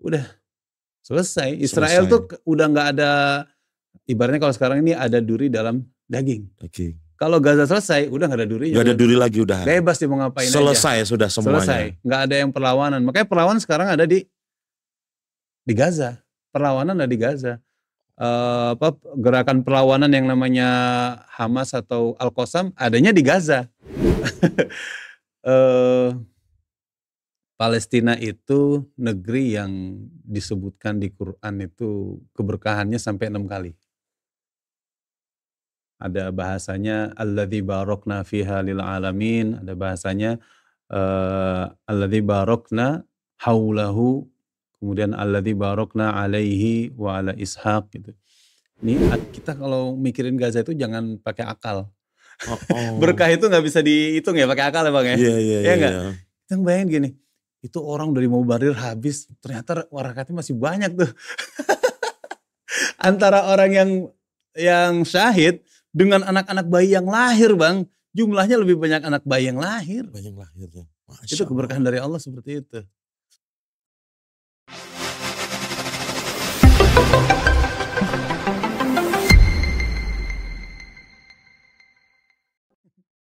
udah selesai. Israel tuh udah nggak ada, ibaratnya kalau sekarang ini ada duri dalam daging. Kalau Gaza selesai, udah nggak ada durinya. Nggak ada duri lagi udah. Bebas dia mau ngapain selesai aja. Sudah semuanya. Selesai, nggak ada yang perlawanan. Makanya perlawanan sekarang ada di Gaza. Perlawanan ada di Gaza. Gerakan perlawanan yang namanya Hamas atau Al-Qassam adanya di Gaza. Palestina itu negeri yang disebutkan di Quran itu keberkahannya sampai 6 kali. Ada bahasanya alladzi barokna fiha lil alamin, ada bahasanya alladzi barokna haulahu, kemudian alladzi barokna alaihi wa ala ishaq gitu. Ini kita kalau mikirin Gaza itu jangan pakai akal. Berkah itu nggak bisa dihitung ya pakai akal ya Bang ya. Iya enggak? Kita bayangin gini, itu orang dari Mubarir habis, ternyata warakatnya masih banyak tuh. Antara orang yang syahid dengan anak-anak bayi yang lahir Bang, jumlahnya lebih banyak anak bayi yang lahir. Banyak lahirnya. Itu keberkahan dari Allah seperti itu.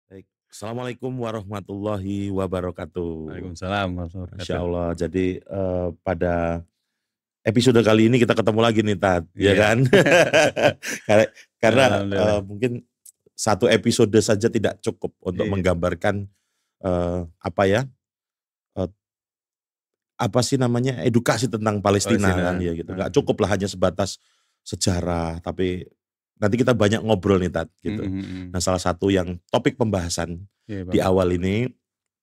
Baik. Assalamualaikum warahmatullahi wabarakatuh. Waalaikumsalam warahmatullahi wabarakatuh. Masya Allah. Jadi pada episode kali ini kita ketemu lagi nih Tat, ya kan? Karena mungkin satu episode saja tidak cukup untuk menggambarkan edukasi tentang Palestina kan ya gitu. Gak cukup lah hanya sebatas sejarah, tapi nanti kita banyak ngobrol nih Tat gitu. Nah salah satu yang topik pembahasan di awal ini,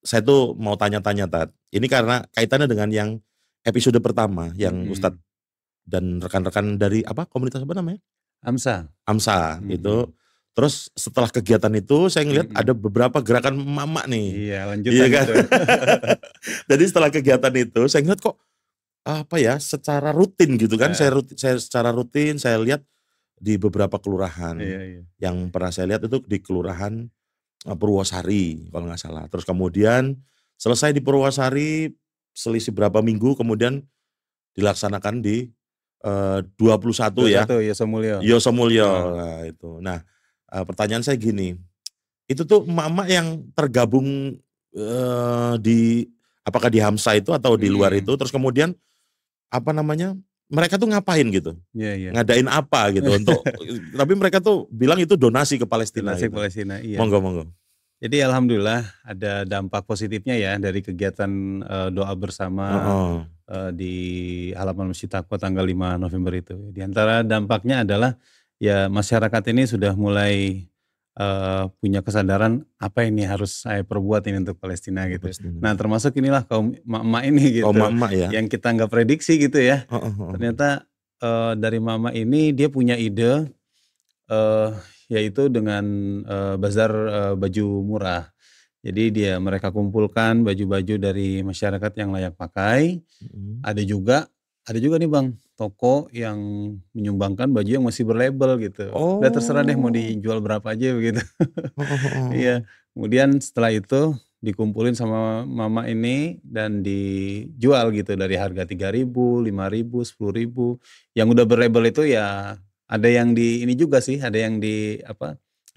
saya tuh mau tanya-tanya Tat. Ini karena kaitannya dengan yang episode pertama yang Ustadz dan rekan-rekan dari komunitas apa namanya? AMSA itu. Terus setelah kegiatan itu saya ngelihat ada beberapa gerakan emak-emak nih. Iya, lanjutan kan? Itu. Jadi setelah kegiatan itu saya ngelihat kok secara rutin gitu kan. Saya secara rutin saya lihat di beberapa kelurahan. Yang pernah saya lihat itu di kelurahan Purwosari kalau nggak salah. Terus kemudian selesai di Purwosari selisih berapa minggu kemudian dilaksanakan di 21 ya. Yosomulyo. Nah itu. Nah pertanyaan saya gini, itu tuh emak-emak yang tergabung apakah di Hamsa itu atau di luar itu, terus kemudian mereka tuh ngapain gitu, ngadain apa gitu tapi mereka tuh bilang itu donasi ke Palestina. Donasi Palestina, iya. Monggo. Jadi alhamdulillah ada dampak positifnya ya dari kegiatan doa bersama di halaman Masjid Taqwa tanggal 5 November itu. Di antara dampaknya adalah ya masyarakat ini sudah mulai punya kesadaran apa ini harus saya perbuat ini untuk Palestina gitu. Nah termasuk inilah kaum emak-emak ini gitu. Kaum emak ya. Yang kita nggak prediksi gitu ya. Ternyata dari mama ini dia punya ide yaitu dengan bazar baju murah. Jadi mereka kumpulkan baju-baju dari masyarakat yang layak pakai. Ada juga nih Bang, toko yang menyumbangkan baju yang masih berlabel gitu. Udah terserah deh mau dijual berapa aja begitu. Iya. Kemudian setelah itu dikumpulin sama mama ini dan dijual gitu dari harga 3.000, 5.000, 10.000. Yang udah berlabel itu ya ada yang ini juga sih, ada yang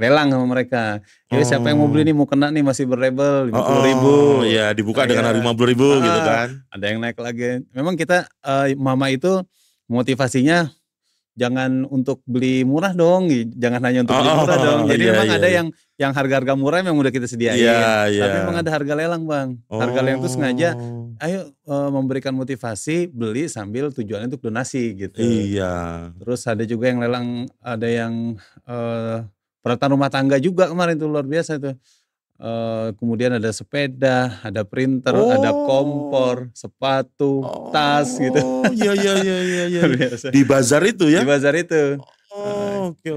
lelang sama mereka. Jadi siapa yang mau beli nih, mau kena nih masih berlabel 50.000. Iya, dibuka dengan harga 50.000 gitu kan. Ada yang naik lagi. Memang kita mama itu motivasinya jangan untuk beli murah dong, jangan hanya untuk beli murah dong. Jadi memang ada yang harga-harga murah memang udah kita sediain. Tapi memang ada harga lelang Bang. Harga lelang itu sengaja ayo memberikan motivasi beli sambil tujuannya untuk donasi gitu. Iya. Terus ada juga yang lelang, ada yang peralatan rumah tangga juga kemarin tuh luar biasa tuh. Kemudian ada sepeda, ada printer, ada kompor, sepatu, tas gitu. Iya. Di bazar itu ya? Di bazar itu. Oke.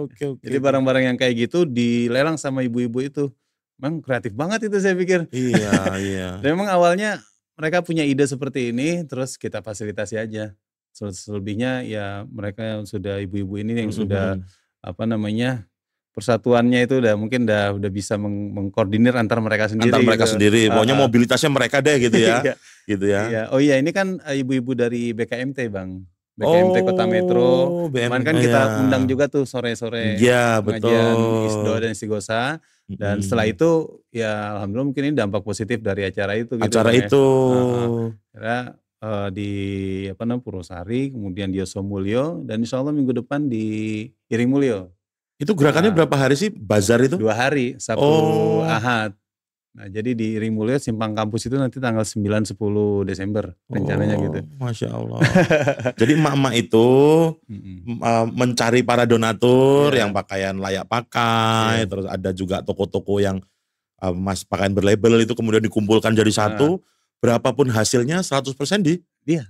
Jadi barang-barang yang kayak gitu dilelang sama ibu-ibu itu. Memang kreatif banget itu saya pikir. Iya. Dan memang awalnya mereka punya ide seperti ini, terus kita fasilitasi aja. Selebihnya ya mereka yang sudah ibu-ibu ini yang sudah persatuannya itu udah bisa mengkoordinir antar mereka sendiri. Antar mereka sendiri, pokoknya mobilitasnya mereka deh gitu ya. Gitu ya. Iya. Oh iya, ini kan ibu-ibu dari BKMT Bang. BKMT Kota Metro. Kemarin kan kita undang juga tuh sore-sore pengajian Isdo dan Istighosa. Dan setelah itu ya alhamdulillah mungkin ini dampak positif dari acara itu. Acara itu. Karena di Purwosari, kemudian di Yosomulyo, dan insya Allah minggu depan di Iring Mulyo. Itu gerakannya berapa hari sih bazar itu? 2 hari, Sabtu Ahad. Nah jadi di Iring Mulyo Simpang Kampus itu nanti tanggal 9-10 Desember rencananya gitu. Masya Allah. Jadi emak-emak itu mencari para donatur yang pakaian layak pakai, terus ada juga toko-toko yang pakaian berlabel itu kemudian dikumpulkan jadi satu. Berapapun hasilnya 100%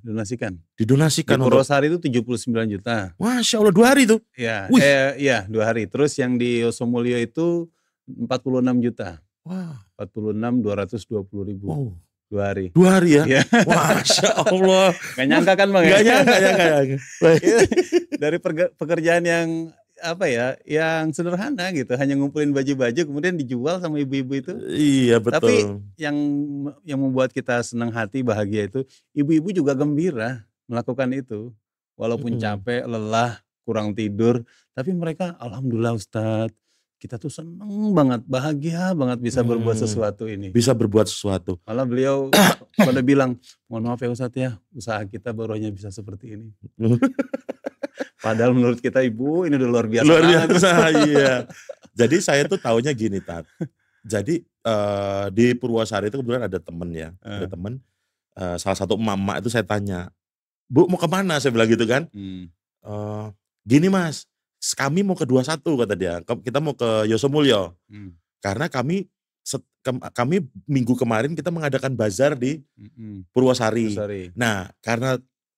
donasikan. Didonasikan. Di Purwosari itu 79 juta. Masya Allah, 2 hari itu? Iya, 2 hari. Terus yang di Yosomulyo itu 46 juta. Wah. 46.220.000. 2 hari. 2 hari ya? Iya. Masya Allah. Gak nyangka kan Bang? Gak nyangka. Dari pekerjaan yang yang sederhana gitu, hanya ngumpulin baju-baju kemudian dijual sama ibu-ibu itu. Iya betul. Tapi yang membuat kita senang hati, bahagia itu ibu-ibu juga gembira melakukan itu. Walaupun capek, lelah, kurang tidur, tapi mereka alhamdulillah Ustadz, kita tuh seneng banget, bahagia banget bisa berbuat sesuatu ini. Bisa berbuat sesuatu. Malah beliau pada bilang, mohon maaf ya Ustadz ya, usaha kita baru hanya bisa seperti ini. Padahal menurut kita ibu ini udah luar biasa. Luar biasa, iya. Jadi saya tuh taunya gini Tat. Jadi di Purwosari itu kebetulan ada temen ya. Ada temen, salah satu emak-emak itu saya tanya, Bu mau kemana? Saya bilang gitu kan. Gini Mas, kami mau ke 21 kata dia. Kita mau ke Yosomulyo. Karena kami minggu kemarin kita mengadakan bazar di Purwosari. Nah karena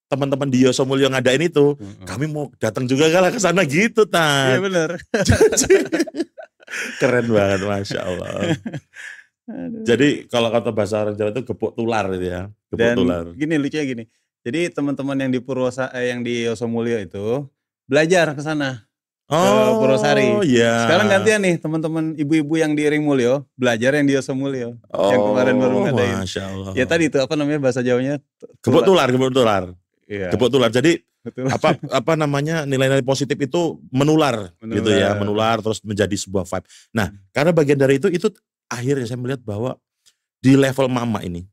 teman-teman di Yosomulyo ngadain itu, kami mau datang juga ke sana gitu Tan. Iya benar. Keren banget, Masya Allah. Jadi kalau kata bahasa orang Jawa itu gepuk tular gitu ya. Gepuk tular. Gini lucunya gini. Jadi teman-teman yang di yang di Yosomulyo itu belajar ke sana. Ke Purwosari. Iya. Sekarang gantian nih teman-teman ibu-ibu yang di Iring Mulyo belajar yang di Yosomulyo. Yang kemarin baru ngadain. Masya Allah. Ya tadi itu bahasa Jawanya? Gepuk tular. Iya. Gepuk tular. Jadi apa namanya nilai-nilai positif itu menular gitu ya, menular terus menjadi sebuah vibe. Nah, karena bagian dari itu akhirnya saya melihat bahwa di level mama ini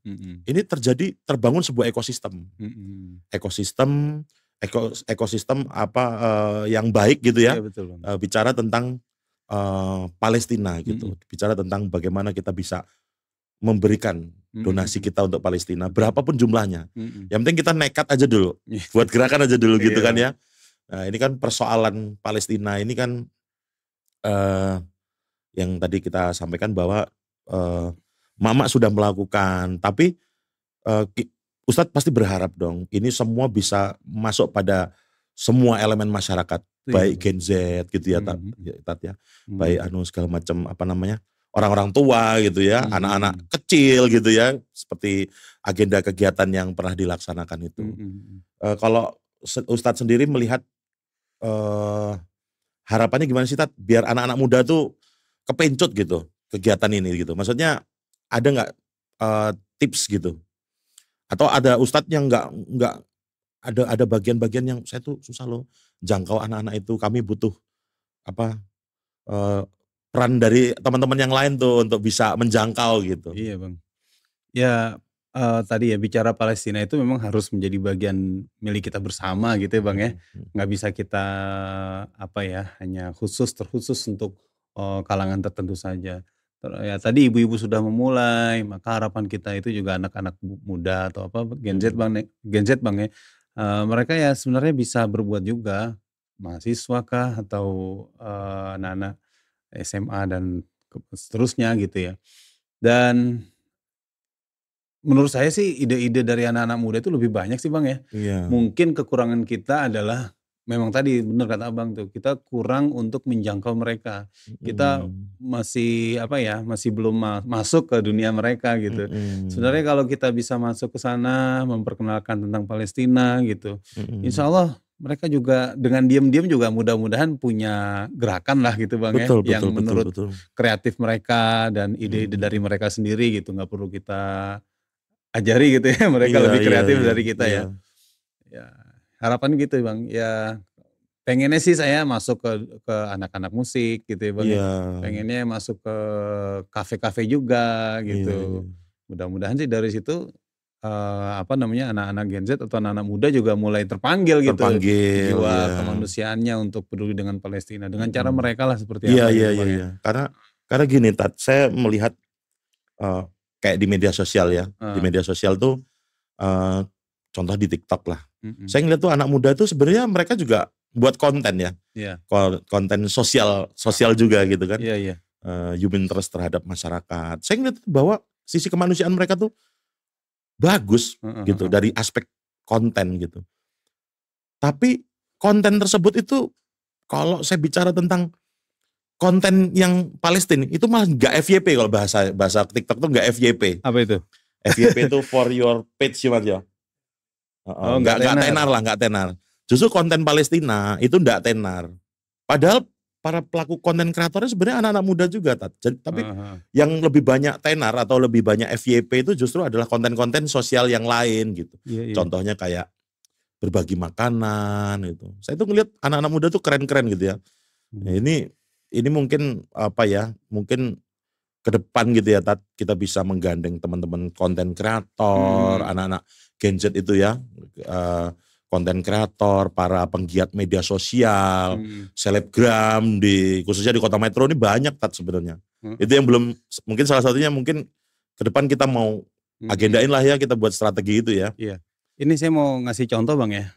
terbangun sebuah ekosistem. Ekosistem yang baik gitu ya. Iya, betul. Bicara tentang Palestina gitu. Bicara tentang bagaimana kita bisa memberikan donasi kita untuk Palestina, berapapun jumlahnya. Yang penting kita nekat aja dulu, buat gerakan aja dulu gitu kan ya. Nah ini kan persoalan Palestina ini kan yang tadi kita sampaikan bahwa Mama sudah melakukan, tapi Ustadz pasti berharap dong ini semua bisa masuk pada semua elemen masyarakat, baik Gen Z gitu ya, Tat ya, baik segala macam orang-orang tua gitu ya, anak-anak kecil gitu ya, seperti agenda kegiatan yang pernah dilaksanakan itu. Kalau Ustadz sendiri melihat harapannya gimana sih Tat, biar anak-anak muda tuh kepencut gitu kegiatan ini gitu. Maksudnya ada nggak tips gitu? Atau ada Ustadz yang nggak ada bagian-bagian yang saya tuh susah loh jangkau anak-anak itu, kami butuh peran dari teman-teman yang lain tuh untuk bisa menjangkau gitu. Iya Bang. Ya tadi ya bicara Palestina itu memang harus menjadi bagian milik kita bersama gitu ya Bang ya. Nggak bisa kita hanya terkhusus untuk kalangan tertentu saja. Ya tadi ibu-ibu sudah memulai, maka harapan kita itu juga anak-anak muda atau Gen Z Bang ya. Mereka ya sebenarnya bisa berbuat juga, mahasiswa kah atau anak-anak SMA dan seterusnya gitu ya. Dan menurut saya sih ide-ide dari anak-anak muda itu lebih banyak sih Bang ya. Iya. Mungkin kekurangan kita adalah memang tadi benar kata Abang tuh, kita kurang untuk menjangkau mereka. Kita masih masih belum masuk ke dunia mereka gitu. Sebenarnya kalau kita bisa masuk ke sana, memperkenalkan tentang Palestina gitu, insya Allah mereka juga dengan diam-diam juga mudah-mudahan punya gerakan lah gitu Bang ya, Betul yang betul betul menurut betul. kreatif mereka dan ide-ide dari Mhm. mereka sendiri gitu, nggak perlu kita ajari gitu ya, mereka Iya lebih iya kreatif iya dari kita iya. ya. Ya, harapan gitu Bang, ya pengennya sih saya masuk ke anak-anak musik gitu ya Bang ya, Iya. pengennya masuk ke kafe-kafe juga Iya iya. gitu. Mudah-mudahan sih dari situ, apa namanya, anak-anak Gen Z atau anak-anak muda juga mulai terpanggil gitu, Terpanggil, jiwa ya. kemanusiaannya untuk peduli dengan Palestina, dengan cara Mhm. mereka lah seperti Iya apa iya gitu iya Bang ya. iya. Karena gini saya melihat, eee, kayak di media sosial ya, di Heeh, media sosial tuh, eee, contoh di TikTok lah. mhm, Saya ngeliat tuh anak muda tuh sebenarnya mereka juga buat konten ya, iya, konten sosial sosial juga gitu kan, iya iya, human interest terhadap masyarakat. Saya ngeliat bahwa sisi kemanusiaan mereka tuh bagus heeh gitu heeh, dari aspek konten gitu. Tapi konten tersebut itu kalau saya bicara tentang konten yang Palestina itu malah nggak FYP, kalau bahasa bahasa TikTok tuh nggak FYP. apa itu? FYP itu for your page ya Mas ya. Heeh, Oh nggak nggak tenar? tenar lah, nggak tenar. Justru konten Palestina itu nggak tenar. Padahal para pelaku konten kreatornya sebenarnya anak-anak muda juga, tapi Heeh heeh, yang lebih banyak tenar atau lebih banyak FYP itu justru adalah konten-konten sosial yang lain gitu. iya iya, Contohnya kayak berbagi makanan gitu. Saya tuh ngelihat anak-anak muda tuh keren-keren gitu ya. Nah, mhm, ini mungkin apa ya, mungkin ke depan gitu ya kita bisa menggandeng teman-teman konten kreator, mhm anak-anak Gen Z itu ya, konten kreator, para penggiat media sosial, mhm, selebgram khususnya di Kota Metro ini banyak sebenarnya. mhm, Itu yang belum, mungkin salah satunya mungkin ke depan kita mau mhm, agendain lah ya, kita buat strategi itu ya. iya. Ini saya mau ngasih contoh Bang ya,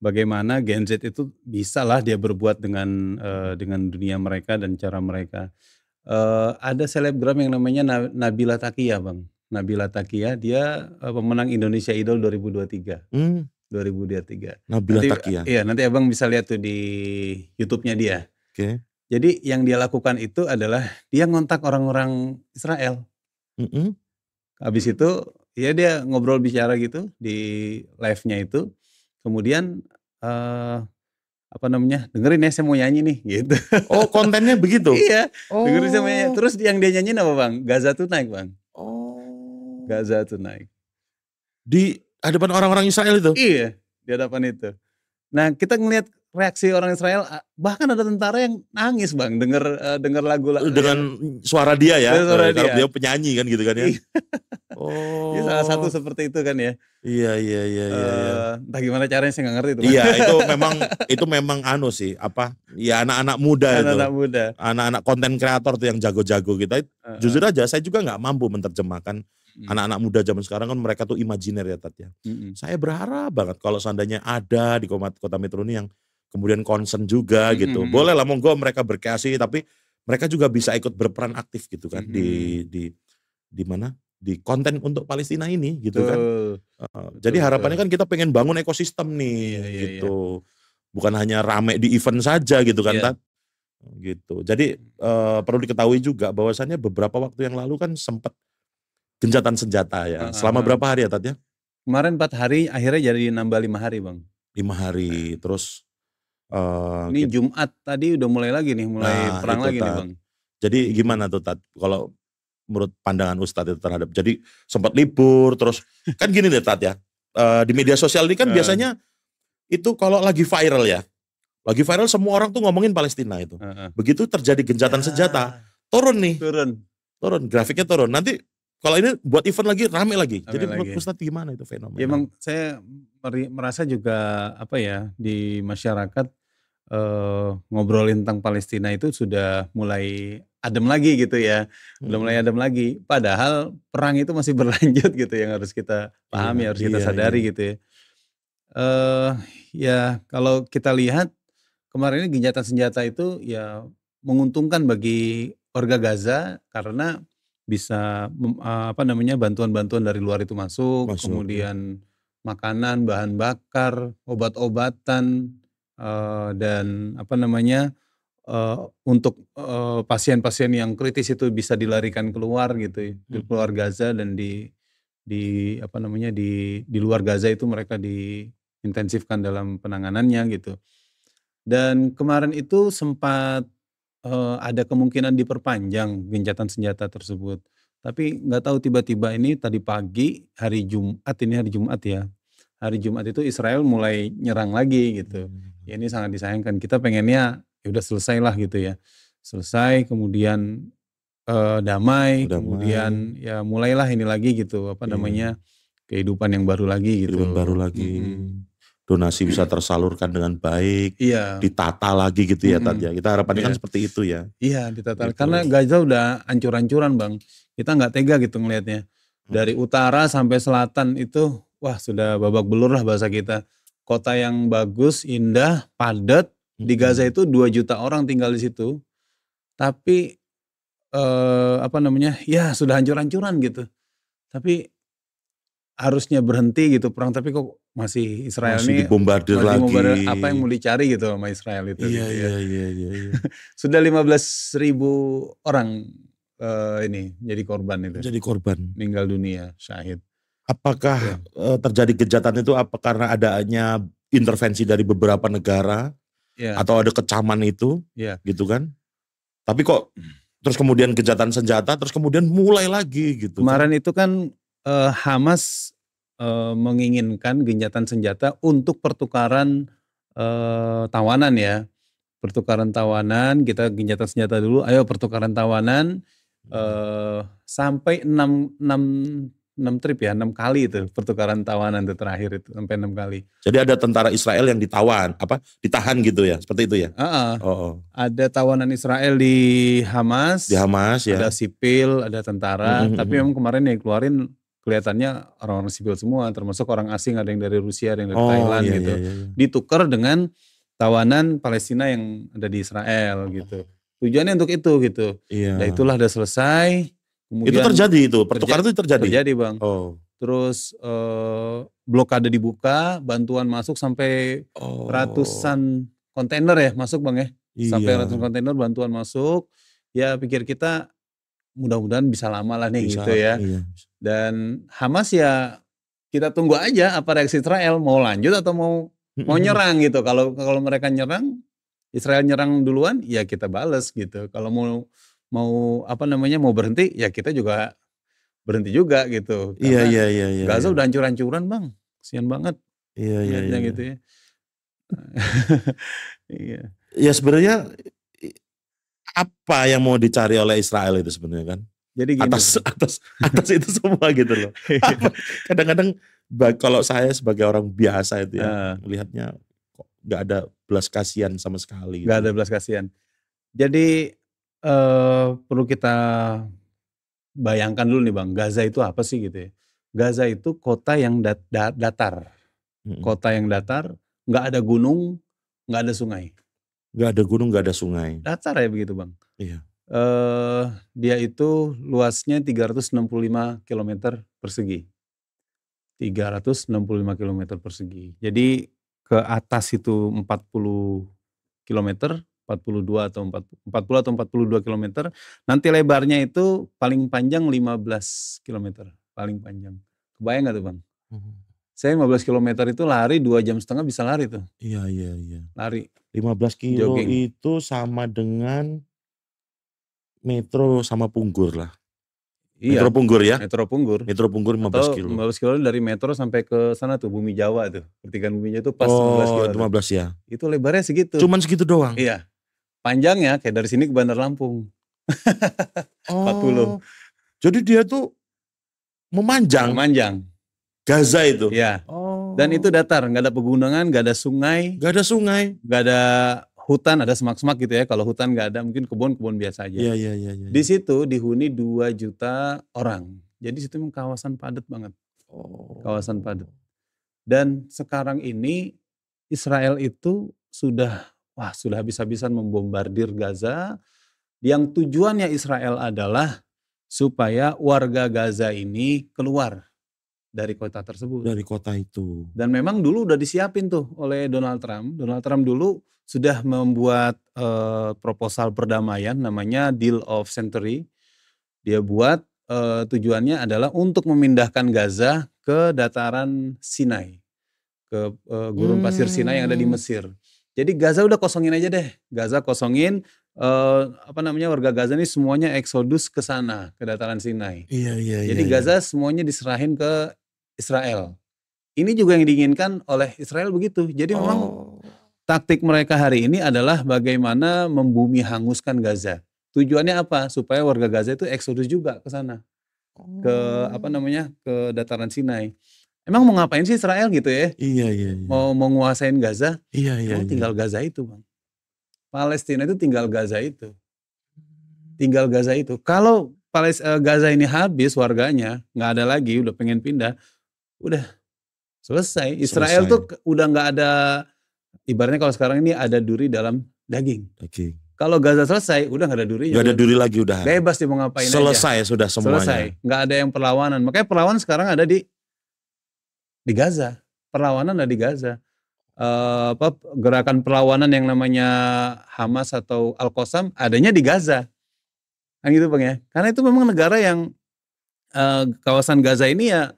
bagaimana Gen Z itu bisalah dia berbuat dengan dunia mereka dan cara mereka. Ada selebgram yang namanya Nabila Takia Bang. Nabila Takia dia, pemenang Indonesia Idol 2023, Hmm, 2023. Nabila Nanti Takia. iya, nanti Abang bisa lihat tuh di YouTube-nya dia. Oke. Jadi yang dia lakukan itu adalah dia ngontak orang-orang Israel. Mhm. Habis itu ya dia ngobrol bicara gitu di live-nya itu, kemudian, eee, apa namanya, "Dengerin ya saya mau nyanyi nih," gitu. Oh, kontennya begitu? Iya, dengerin saya mau nyanyi. Oh. Terus yang dia nyanyiin apa Bang? Gaza Tonight Bang, Oh. Gaza Tonight. Di hadapan orang-orang Israel itu? Iya, di hadapan itu. Nah kita ngelihat reaksi orang Israel, bahkan ada tentara yang nangis Bang denger lagu Dengan yang suara dia ya, dari suara karena dia. beliau penyanyi kan gitu kan ya? Iya, iya salah satu Oh. seperti itu kan ya. Iya iya iya iya iya. Entah gimana caranya saya nggak ngerti itu Bang. Iya, itu memang anu sih, apa, ya anak-anak muda itu. Anak-anak muda. Anak-anak konten kreator tuh yang jago-jago kita. Jujur Heeh, aja saya juga nggak mampu menerjemahkan mhm, anak-anak muda zaman sekarang, kan mereka tuh imajiner ya Tat ya. mhm, Saya berharap banget kalau seandainya ada di Kota Metro ini yang kemudian concern juga mhm gitu. mhm, Bolehlah monggo mereka berkreasi, tapi mereka juga bisa ikut berperan aktif gitu kan mhm. di mana, di konten untuk Palestina ini gitu kan. Betul, Heeh. betul Jadi betul. harapannya kan kita pengen bangun ekosistem Iya nih iya iya. gitu. Bukan hanya rame di event saja gitu kan Iya. Tat, gitu. Jadi, perlu diketahui juga bahwasannya beberapa waktu yang lalu kan sempat gencatan senjata ya. Heeh Selama heeh. berapa hari ya Tat ya? Kemarin 4 hari, akhirnya jadi nambah 5 hari Bang. 5 hari. Terus, eee, Ini kit Jumat tadi udah mulai lagi nih, mulai nah perang itu lagi nih Tat. Bang. Jadi Mhm. gimana tuh Tat, kalau menurut pandangan Ustadz itu terhadap, jadi sempat libur terus kan gini deh Tat ya, di media sosial ini kan Heeh, biasanya itu kalau lagi viral ya, lagi viral semua orang tuh ngomongin Palestina itu. heeh. Begitu terjadi gencatan senjata, Ya, turun nih, turun, grafiknya turun. Nanti kalau ini buat event lagi rame lagi. rame Jadi menurut lagi. Ustadz gimana itu Ya fenomenanya? emang saya merasa juga, apa ya, di masyarakat, ngobrolin tentang Palestina itu sudah mulai adem lagi gitu ya, udah mulai Mhm. adem lagi. Padahal perang itu masih berlanjut gitu yang harus kita Iya pahami, harus kita iya iya. sadari gitu ya. Eee, ya kalau kita lihat kemarin ini gencatan senjata itu ya menguntungkan bagi warga Gaza karena bisa apa namanya, bantuan-bantuan dari luar itu masuk, Masuk ya. kemudian makanan, bahan bakar, obat-obatan, dan apa namanya, untuk, pasien-pasien yang kritis itu bisa dilarikan keluar gitu ya, di keluar Mhm. Gaza dan di apa namanya, di luar Gaza itu mereka intensifkan dalam penanganannya gitu. Dan kemarin itu sempat ada kemungkinan diperpanjang gencatan senjata tersebut. Tapi nggak tahu tiba-tiba ini tadi pagi hari Jumat, ini hari Jumat ya. Hari Jumat itu Israel mulai nyerang lagi gitu. Ya ini sangat disayangkan. Kita pengennya ya udah selesai lah gitu ya. Selesai kemudian damai, kemudian ya mulailah ini lagi gitu kehidupan yang baru lagi gitu. Kehidupan baru lagi. Donasi bisa tersalurkan dengan baik, ditata lagi gitu ya Tat ya. Kita harapannya kan seperti itu ya. Iya ditata, gitu. Karena Gaza udah ancur-ancuran Bang. Kita nggak tega gitu ngelihatnya. Dari utara sampai selatan itu, wah sudah babak belur lah bahasa kita. Kota yang bagus, indah, padat. Di Gaza itu 2 juta orang tinggal di situ. Tapi ya sudah hancur-hancuran gitu. Tapi harusnya berhenti gitu perang, tapi kok masih Israel masih ini dibombardir lagi. Apa yang mau dicari gitu sama Israel itu. Iya, gitu iya. Sudah 15.000 orang ini jadi korban itu. Jadi korban. Meninggal dunia, syahid. Apakah terjadi kejahatan itu karena adanya intervensi dari beberapa negara atau ada kecaman itu, gitu kan? Tapi kok terus kemudian kejahatan senjata, terus kemudian mulai lagi gitu. Kemarin itu kan Hamas menginginkan gencatan senjata untuk pertukaran tawanan ya. Pertukaran tawanan, kita gencatan senjata dulu, ayo pertukaran tawanan sampai 6 trip ya, 6 kali itu pertukaran tawanan itu terakhir itu sampai 6 kali. Jadi ada tentara Israel yang ditahan gitu ya, seperti itu ya? Ada tawanan Israel di Hamas. Di Hamas ya. Ada sipil, ada tentara, tapi memang kemarin yang keluarin kelihatannya orang-orang sipil semua, termasuk orang asing, ada yang dari Rusia, ada yang dari Thailand gitu. Iya. Ditukar dengan tawanan Palestina yang ada di Israel gitu. Tujuannya untuk itu gitu. Nah itulah udah selesai. Kemudian, itu terjadi itu, pertukaran itu terjadi? Terjadi Bang. Terus blokade dibuka, bantuan masuk sampai ratusan kontainer ya masuk Bang ya. Sampai ratusan kontainer bantuan masuk. Ya pikir kita mudah-mudahan bisa lama lah nih gitu ya. Iya. Dan Hamas ya kita tunggu aja apa reaksi Israel, mau lanjut atau mau nyerang gitu. Kalau mereka nyerang, Israel nyerang duluan ya kita bales gitu. Kalau mau berhenti ya kita juga berhenti juga gitu. Iya. Gaza udah hancur-hancuran Bang, kasian banget. Iya. Gitu ya. Iya. Ya sebenarnya apa yang mau dicari oleh Israel itu sebenarnya kan? Jadi gini, atas itu semua gitu loh. Kadang-kadang kalau saya sebagai orang biasa itu ya melihatnya kok nggak ada belas kasihan sama sekali. Nggak ada belas kasihan. Jadi perlu kita bayangkan dulu nih Bang, Gaza itu apa sih gitu ya? Gaza itu kota yang datar, kota yang datar, nggak ada gunung, nggak ada sungai. Nggak ada gunung, nggak ada sungai. Datar ya begitu Bang. Iya. Dia itu luasnya 365 km persegi. 365 km persegi. Jadi ke atas itu 40 km, 42 atau 40 atau 42 km. Nanti lebarnya itu paling panjang 15 km, paling panjang. Kebayang gak tuh Bang? Saya 15 km itu lari 2,5 jam bisa lari tuh. Iya. Lari. 15 kilo jogging. Itu sama dengan Metro sama Punggur lah. Iya. Metro Punggur ya? Metro Punggur. Metro Punggur 15 kilo. 15 kilo dari Metro sampai ke sana tuh, Bumi Jawa tuh. Pertigaan Bumi Jawa itu pas 15 kilo. 15 ya? Itu lebarnya segitu. Cuman segitu doang? Iya. Panjangnya kayak dari sini ke Bandar Lampung. 40. Jadi dia tuh memanjang? Memanjang. Gaza itu? Iya. Dan itu datar, gak ada pegunungan, gak ada sungai. Gak ada sungai? Gak ada hutan, ada semak-semak gitu ya. Kalau hutan gak ada, mungkin kebun biasa aja. Iya. Di situ dihuni 2 juta orang. Jadi situ memang kawasan padat banget. Kawasan padat. Dan sekarang ini Israel itu sudah habis-habisan membombardir Gaza. Yang tujuannya Israel adalah supaya warga Gaza ini keluar dari kota tersebut. Dari kota itu. Dan memang dulu udah disiapin tuh oleh Donald Trump. Donald Trump dulu sudah membuat proposal perdamaian namanya Deal of Century. Dia buat tujuannya adalah untuk memindahkan Gaza ke dataran Sinai. gurun pasir Sinai yang ada di Mesir. Jadi Gaza udah kosongin aja deh. Gaza kosongin, warga Gaza ini semuanya eksodus ke sana, ke dataran Sinai. Jadi Gaza semuanya diserahin ke Israel. Ini juga yang diinginkan oleh Israel begitu. Jadi memang taktik mereka hari ini adalah bagaimana membumi hanguskan Gaza. Tujuannya apa? Supaya warga Gaza itu eksodus juga ke sana. Ke ke dataran Sinai. Emang mau ngapain sih Israel gitu ya? Iya. Mau nguasain Gaza? Iya. Tinggal Gaza itu, Bang. Palestina itu tinggal Gaza itu. Tinggal Gaza itu. Kalau Gaza ini habis warganya, nggak ada lagi, udah pengen pindah, udah selesai. Israel tuh udah nggak ada, ibaratnya kalau sekarang ini ada duri dalam daging. Kalau Gaza selesai, udah nggak ada durinya. Nggak ada duri lagi udah. Bebas dia mau ngapain aja. Selesai sudah semuanya. Selesai. Nggak ada yang perlawanan. Makanya perlawanan sekarang ada di Gaza. Perlawanan ada di Gaza. Gerakan perlawanan yang namanya Hamas atau Al-Qassam adanya di Gaza. Kan gitu Bang ya. Karena itu memang negara yang kawasan Gaza ini ya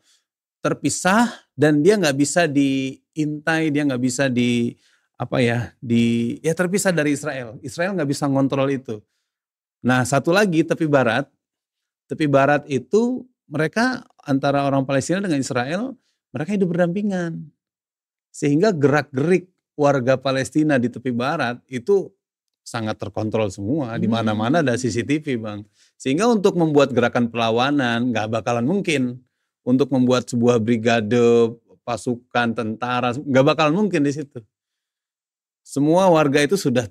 terpisah dan dia nggak bisa diintai, dia nggak bisa terpisah dari Israel. Israel nggak bisa ngontrol itu. Nah satu lagi tepi barat itu mereka antara orang Palestina dengan Israel, mereka hidup berdampingan. Sehingga gerak-gerik warga Palestina di tepi barat itu sangat terkontrol semua. Di mana-mana ada CCTV Bang. Sehingga untuk membuat gerakan perlawanan nggak bakalan mungkin. Untuk membuat sebuah brigade, pasukan, tentara, nggak bakalan mungkin di situ. Semua warga itu sudah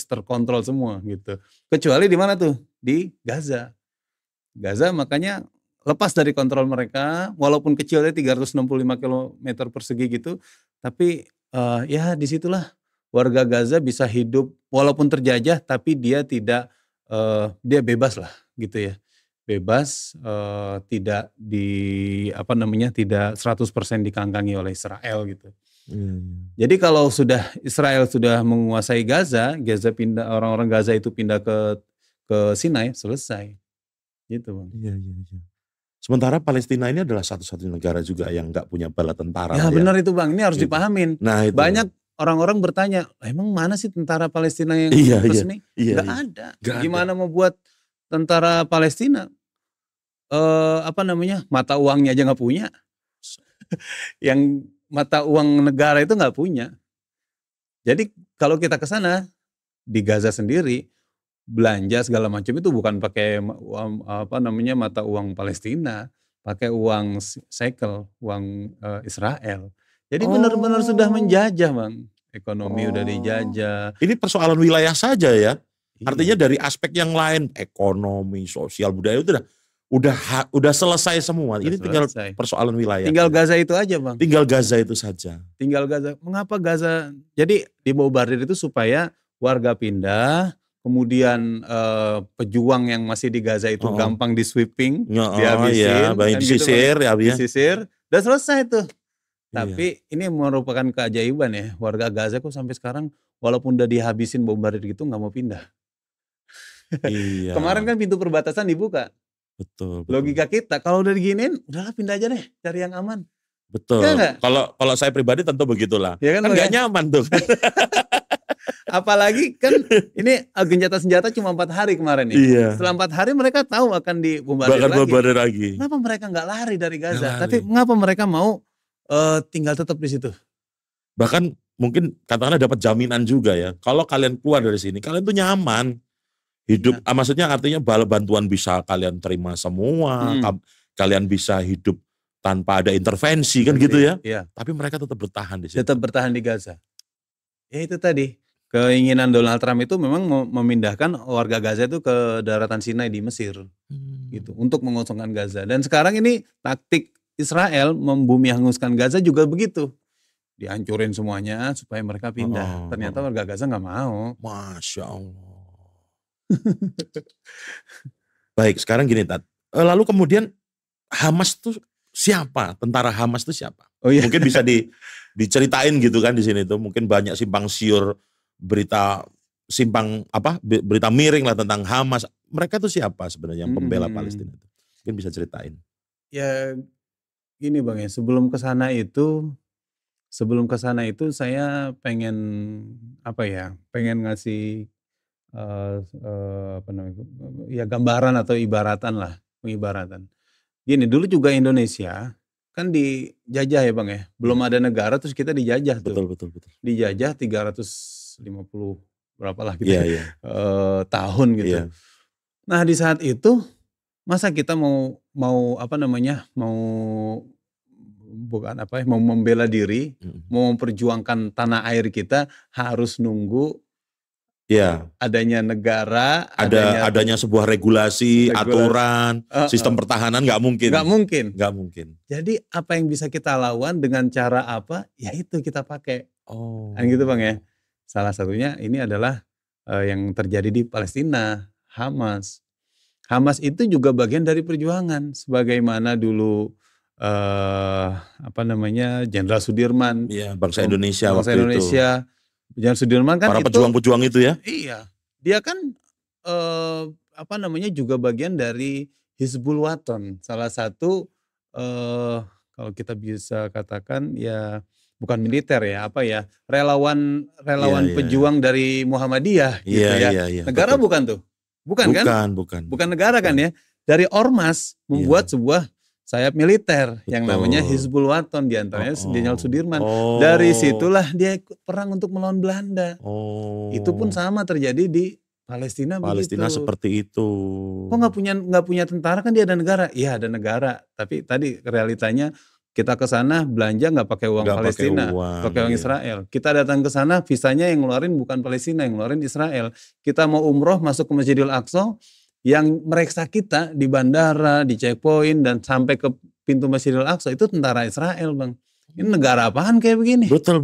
terkontrol semua gitu. Kecuali di mana tuh? Di Gaza. Gaza makanya lepas dari kontrol mereka, walaupun kecilnya 365 km persegi gitu, tapi disitulah warga Gaza bisa hidup walaupun terjajah, tapi dia tidak, dia bebas lah gitu ya. Bebas, tidak tidak 100% dikangkangi oleh Israel gitu. Jadi kalau Israel sudah menguasai Gaza pindah, orang-orang Gaza itu pindah ke Sinai, selesai. Gitu Bang. Iya. Sementara Palestina ini adalah satu-satunya negara juga yang nggak punya bala tentara. Ya benar itu Bang, ini harus dipahamin. Nah, itu. Banyak orang-orang bertanya, emang mana sih tentara Palestina yang resmi? Nggak ada. Gimana mau buat tentara Palestina? Mata uangnya aja nggak punya. Yang mata uang negara itu nggak punya. Jadi kalau kita ke sana di Gaza sendiri belanja segala macam itu bukan pakai mata uang Palestina, pakai uang shekel, uang Israel. Jadi benar-benar sudah menjajah Bang. Ekonomi udah dijajah. Ini persoalan wilayah saja ya. Artinya dari aspek yang lain, ekonomi, sosial, budaya itu udah selesai semua. Ini tinggal persoalan wilayah. Tinggal Gaza itu aja Bang. Tinggal Gaza itu saja. Tinggal Gaza. Mengapa Gaza? Jadi dibombardir itu supaya warga pindah, kemudian pejuang yang masih di Gaza itu gampang di sweeping, dihabisin, disisir, dan selesai tuh. Tapi ini merupakan keajaiban ya, warga Gaza kok sampai sekarang walaupun udah dihabisin bombardir gitu nggak mau pindah. Iya. Kemarin kan pintu perbatasan dibuka. Betul. Logika kita kalau udah diginiin, udahlah pindah aja deh, cari yang aman. Betul. Ya, kalau saya pribadi tentu begitulah. Ya kan nggak nyaman tuh. Apalagi kan ini gencatan senjata cuma 4 hari kemarin nih. Iya. Setelah 4 hari mereka tahu akan dibombardir lagi. Kenapa mereka nggak lari dari Gaza? Tapi mengapa mereka mau tinggal tetap di situ? Bahkan mungkin katakanlah dapat jaminan juga ya. Kalau kalian keluar dari sini, kalian tuh nyaman. Hidup, maksudnya artinya bantuan bisa kalian terima semua, kalian bisa hidup tanpa ada intervensi kan gitu ya. Iya. Tapi mereka tetap bertahan di situ. Tetap bertahan di Gaza. Ya itu tadi, keinginan Donald Trump itu memang memindahkan warga Gaza itu ke daratan Sinai di Mesir. Gitu, untuk mengosongkan Gaza. Dan sekarang ini taktik Israel membumi hanguskan Gaza juga begitu. Dihancurin semuanya supaya mereka pindah. Ternyata warga Gaza nggak mau. Masya Allah. Baik, sekarang gini Tat. Lalu kemudian Hamas tuh siapa? Tentara Hamas tuh siapa? Mungkin bisa diceritain gitu kan di sini tuh. Mungkin banyak simpang siur berita miring lah tentang Hamas. Mereka tuh siapa sebenarnya yang pembela Palestina itu? Mungkin bisa ceritain. Ya gini Bang ya, sebelum ke sana itu saya pengen, apa ya, pengen ngasih, apa namanya, ya gambaran atau ibaratan lah, pengibaratan. Gini, dulu juga Indonesia kan dijajah ya Bang ya, belum Iya. ada negara terus kita dijajah tuh. Betul betul betul. Dijajah 350 berapalah gitu Iya ya, iya. tahun gitu. Iya. Nah di saat itu, masa kita mau apa namanya, bukan apa ya, mau membela diri, mau memperjuangkan tanah air kita, harus nunggu Iya. adanya negara, Adanya sebuah regulasi, aturan, sistem pertahanan nggak mungkin. Nggak mungkin. Nggak mungkin. Jadi apa yang bisa kita lawan dengan cara apa, ya itu kita pakai. Oh. Kan gitu Bang ya. Salah satunya ini adalah yang terjadi di Palestina, Hamas. Hamas itu juga bagian dari perjuangan, sebagaimana dulu apa namanya, Jenderal Sudirman, Iya, bangsa Indonesia waktu Indonesia, Jenderal Sudirman kan para itu, pejuang-pejuang itu ya? iya, dia kan apa namanya, juga bagian dari Hizbul Wathan, salah satu kalau kita bisa katakan ya bukan militer ya, apa ya, relawan Iya. pejuang dari Muhammadiyah gitu ya. Iya. Negara Betul. bukan tuh? Bukan kan? Bukan negara kan ya. Dari ormas membuat sebuah sayap militer yang namanya Hizbul Wathan, diantaranya Jenderal Sudirman. Dari situlah dia ikut perang untuk melawan Belanda. Itu pun sama terjadi di Palestina begitu. Seperti itu. Kok nggak punya tentara, kan dia ada negara? Iya ada negara, tapi tadi realitanya kita ke sana belanja nggak pakai uang Palestina, pakai uang Israel. Kita datang ke sana, visanya yang ngeluarin bukan Palestina, yang ngeluarin Israel. Kita mau umroh masuk ke Masjidil Aqsa, yang meriksa kita di bandara, di checkpoint dan sampai ke pintu Masjidil Aqsa itu tentara Israel Bang. Ini negara apaan kayak begini? Betul.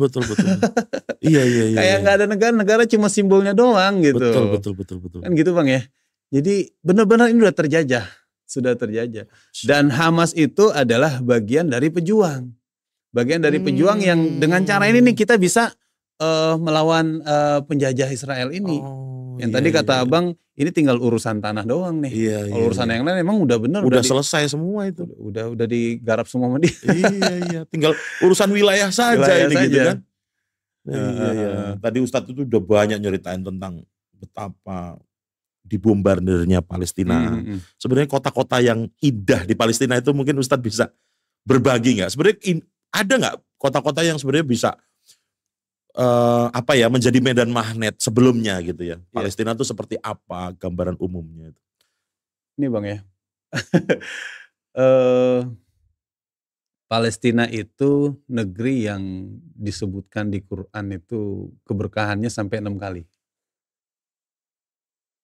Iya. Kayak nggak ada negara cuma simbolnya doang gitu. Betul. Kan gitu Bang ya. Jadi benar-benar ini sudah terjajah. Dan Hamas itu adalah bagian dari pejuang. Bagian dari pejuang yang dengan cara ini nih kita bisa melawan penjajah Israel ini. Yang tadi kata Abang, ini tinggal urusan tanah doang nih. Kalau urusan yang lain emang udah bener. Udah selesai semua itu. Udah digarap semua sama dia. Iya. Tinggal urusan wilayah saja ini gitu kan. Iya. Tadi Ustadz itu udah banyak nyeritain tentang betapa dibombardirnya Palestina. Sebenarnya kota-kota yang indah di Palestina itu mungkin Ustadz bisa berbagi nggak? Sebenarnya ada nggak kota-kota yang sebenarnya bisa apa ya, menjadi medan magnet sebelumnya gitu ya? Palestina itu seperti apa gambaran umumnya itu? Ini Bang ya, Palestina itu negeri yang disebutkan di Quran itu keberkahannya sampai 6 kali.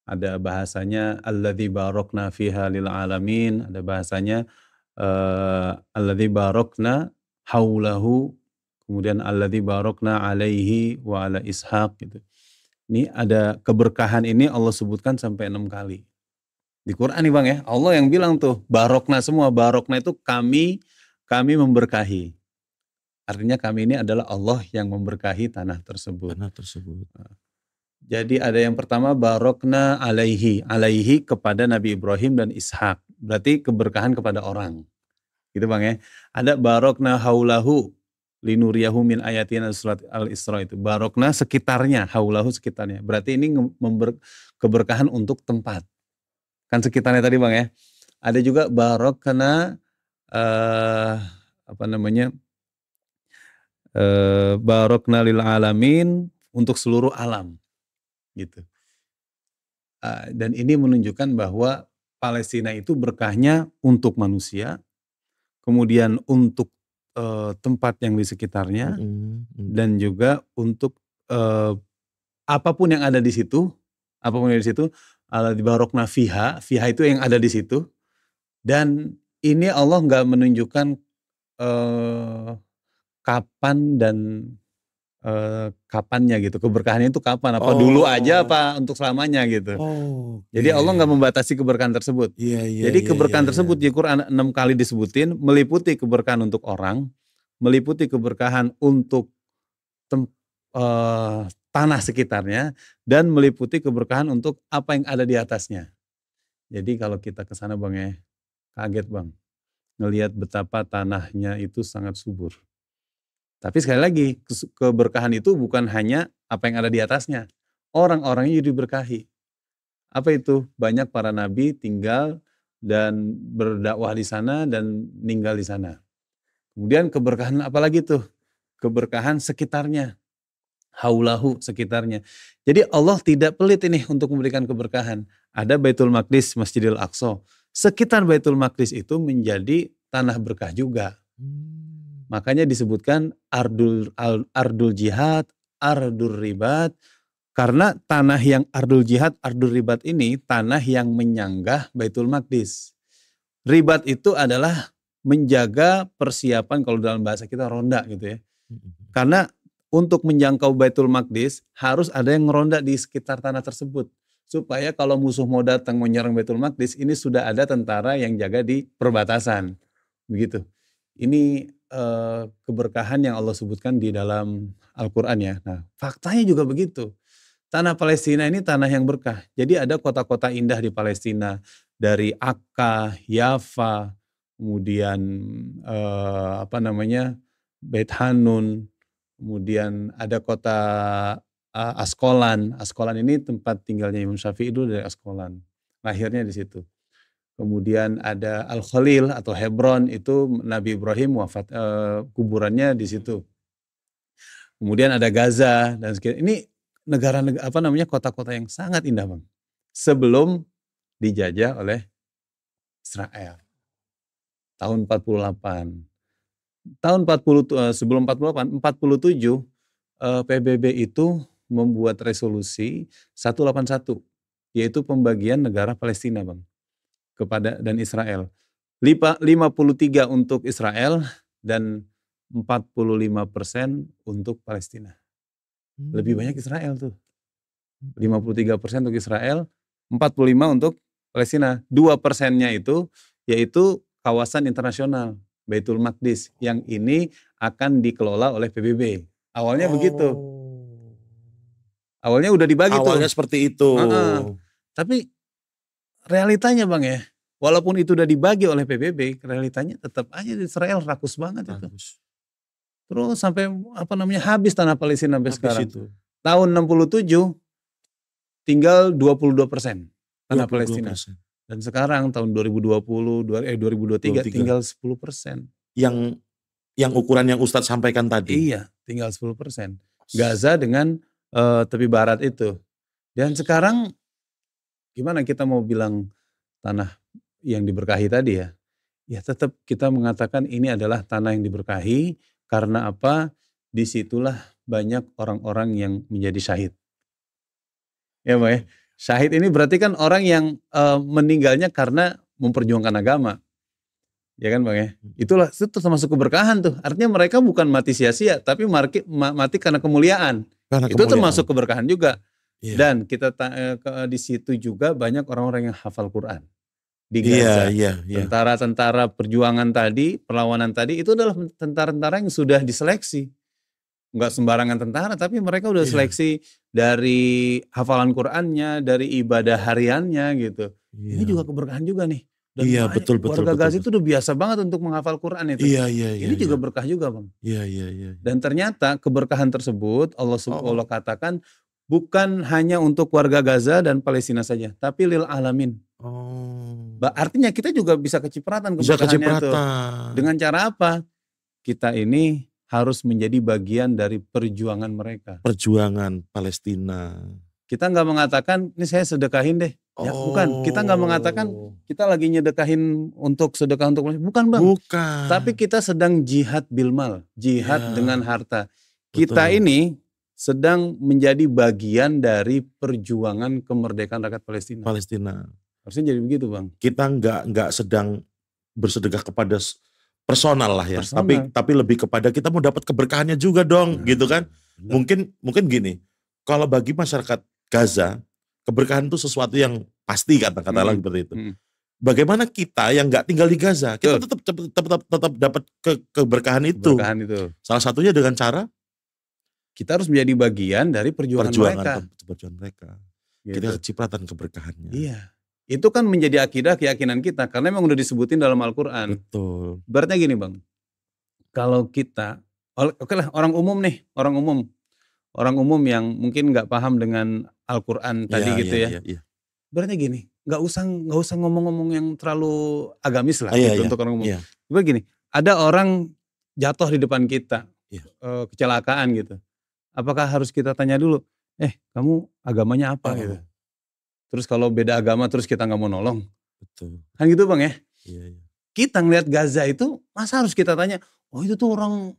Ada bahasanya alladzi barokna fiha lil alamin, ada bahasanya alladzi barokna haulahu, kemudian alladzi barokna alaihi wa ala ishaq gitu. Ini ada keberkahan ini Allah sebutkan sampai 6 kali. Di Quran nih Bang ya, Allah yang bilang tuh barokna semua, barokna itu kami memberkahi. Artinya kami ini adalah Allah yang memberkahi tanah tersebut. Jadi ada yang pertama barokna alaihi kepada Nabi Ibrahim dan Ishak. Berarti keberkahan kepada orang. Gitu Bang ya. Ada barokna haulahu linuriyahu min ayatina surat Al-Isra itu. Barokna sekitarnya, haulahu sekitarnya. Berarti ini keberkahan untuk tempat. Kan sekitarnya tadi Bang ya. Ada juga barokna apa namanya? Barokna lil alamin, untuk seluruh alam. Gitu. Dan ini menunjukkan bahwa Palestina itu berkahnya untuk manusia, kemudian untuk tempat yang di sekitarnya, dan juga untuk apapun yang ada di situ, barokna fiha itu yang ada di situ. Dan ini Allah nggak menunjukkan kapan dan kapannya gitu, keberkahannya itu kapan, apa dulu aja apa untuk selamanya gitu. Jadi Allah nggak membatasi keberkahan tersebut. Jadi keberkahan tersebut di Quran 6 kali disebutin, meliputi keberkahan untuk orang, meliputi keberkahan untuk tanah sekitarnya, dan meliputi keberkahan untuk apa yang ada di atasnya. Jadi kalau kita ke sana Bang ya, kaget Bang. ngelihat betapa tanahnya itu sangat subur. Tapi sekali lagi, keberkahan itu bukan hanya apa yang ada di atasnya. Orang-orangnya juga diberkahi. Apa itu? Banyak para nabi tinggal dan berdakwah di sana dan meninggal di sana. Kemudian keberkahan apa lagi tuh? Keberkahan sekitarnya. Haulahu, sekitarnya. Jadi Allah tidak pelit ini untuk memberikan keberkahan. Ada Baitul Maqdis, Masjidil Aqsa. Sekitar Baitul Maqdis itu menjadi tanah berkah juga. Makanya disebutkan ardul jihad, ardul ribat. Karena tanah yang ardul jihad, ardul ribat ini tanah yang menyanggah Baitul Maqdis. Ribat itu adalah menjaga persiapan, kalau dalam bahasa kita ronda gitu ya. Karena untuk menjangkau Baitul Maqdis harus ada yang ngeronda di sekitar tanah tersebut. Supaya kalau musuh mau datang menyerang Baitul Maqdis, ini sudah ada tentara yang jaga di perbatasan. Begitu. Ini keberkahan yang Allah sebutkan di dalam Al-Quran ya. Nah, faktanya juga begitu. Tanah Palestina ini tanah yang berkah. Jadi ada kota-kota indah di Palestina. Dari Akka, Yafa, kemudian Beit Hanun, kemudian ada kota Askolan. Askolan ini tempat tinggalnya Imam Syafi'i dulu dari Askolan. Lahirnya di situ. Kemudian ada Al-Khalil atau Hebron, itu Nabi Ibrahim wafat, kuburannya di situ. Kemudian ada Gaza dan sekitar. Ini negara-negara kota-kota yang sangat indah, Bang. Sebelum dijajah oleh Israel. Tahun 48. Tahun 40 sebelum 47 PBB itu membuat resolusi 181, yaitu pembagian negara Palestina, Bang, kepada dan Israel. 53 untuk Israel dan 45% untuk Palestina. Lebih banyak Israel tuh. 53% untuk Israel, 45 untuk Palestina. 2%-nya itu yaitu kawasan internasional Baitul Maqdis yang ini akan dikelola oleh PBB. Awalnya begitu. Awalnya udah dibagi tuh. Awalnya seperti itu. Tapi realitanya, Bang ya, walaupun itu udah dibagi oleh PBB, realitanya tetap aja Israel rakus banget itu. Terus sampai habis tanah Palestina sampai sekarang. Itu. Tahun 67 tinggal 22% tanah 22%. Palestina. Dan sekarang tahun 2023 tinggal 10%. Yang ukuran yang Ustadz sampaikan tadi. Iya, tinggal 10%. Gaza dengan tepi barat itu. Dan sekarang gimana kita mau bilang tanah yang diberkahi tadi ya? Ya tetap kita mengatakan ini adalah tanah yang diberkahi karena apa? Disitulah banyak orang-orang yang menjadi syahid. Ya, Pak ya. Syahid ini berarti kan orang yang meninggalnya karena memperjuangkan agama. Ya kan, Bang ya? Itu termasuk keberkahan tuh. Artinya mereka bukan mati sia-sia, tapi mati karena kemuliaan. Itu termasuk keberkahan juga. Yeah. Dan kita di situ juga banyak orang-orang yang hafal Quran. Di Gaza. Tentara-tentara perjuangan tadi, perlawanan tadi, itu adalah tentara-tentara yang sudah diseleksi. Enggak sembarangan tentara, tapi mereka udah seleksi dari hafalan Qurannya, dari ibadah hariannya gitu. Ini juga keberkahan juga nih. Dan betul. Warga Gaza itu udah biasa banget untuk menghafal Quran itu. Ini juga berkah juga, Bang. Dan ternyata keberkahan tersebut Allah katakan bukan hanya untuk warga Gaza dan Palestina saja, tapi lil alamin. Artinya kita juga bisa kecipratan keberkahannya tuh. Dengan cara apa? Kita ini harus menjadi bagian dari perjuangan mereka. Perjuangan Palestina. Kita nggak mengatakan, ini saya sedekahin deh. Ya, bukan. Kita nggak mengatakan kita lagi nyedekahin untuk sedekah untuk Palestina. Bukan, Bang. Bukan. Tapi kita sedang jihad bilmal, jihad dengan harta. Kita ini sedang menjadi bagian dari perjuangan kemerdekaan rakyat Palestina. Harusnya jadi begitu, Bang. Kita nggak sedang bersedekah kepada personal lah ya, tapi lebih kepada kita mau dapat keberkahannya juga dong, gitu kan? Mungkin gini, kalau bagi masyarakat Gaza, keberkahan itu sesuatu yang pasti katakanlah seperti itu. Bagaimana kita yang nggak tinggal di Gaza, kita tetap dapat keberkahan itu. Salah satunya dengan cara kita harus menjadi bagian dari perjuangan mereka. Gitu. Kita kecipratan keberkahannya. Iya. itu kan menjadi akidah keyakinan kita karena memang udah disebutin dalam Al-Qur'an. Betul. Berarti gini Bang, kalau kita, oke lah orang umum nih, orang umum yang mungkin nggak paham dengan Al-Qur'an tadi gitu ya. Berarti gini, nggak usah ngomong-ngomong yang terlalu agamis lah gitu untuk orang umum. Coba gini, ada orang jatuh di depan kita, kecelakaan gitu. Apakah harus kita tanya dulu, kamu agamanya apa gitu? Terus kalau beda agama terus kita nggak mau nolong, betul. Kan gitu Bang ya? Iya. Kita ngelihat Gaza itu, masa harus kita tanya, oh itu tuh orang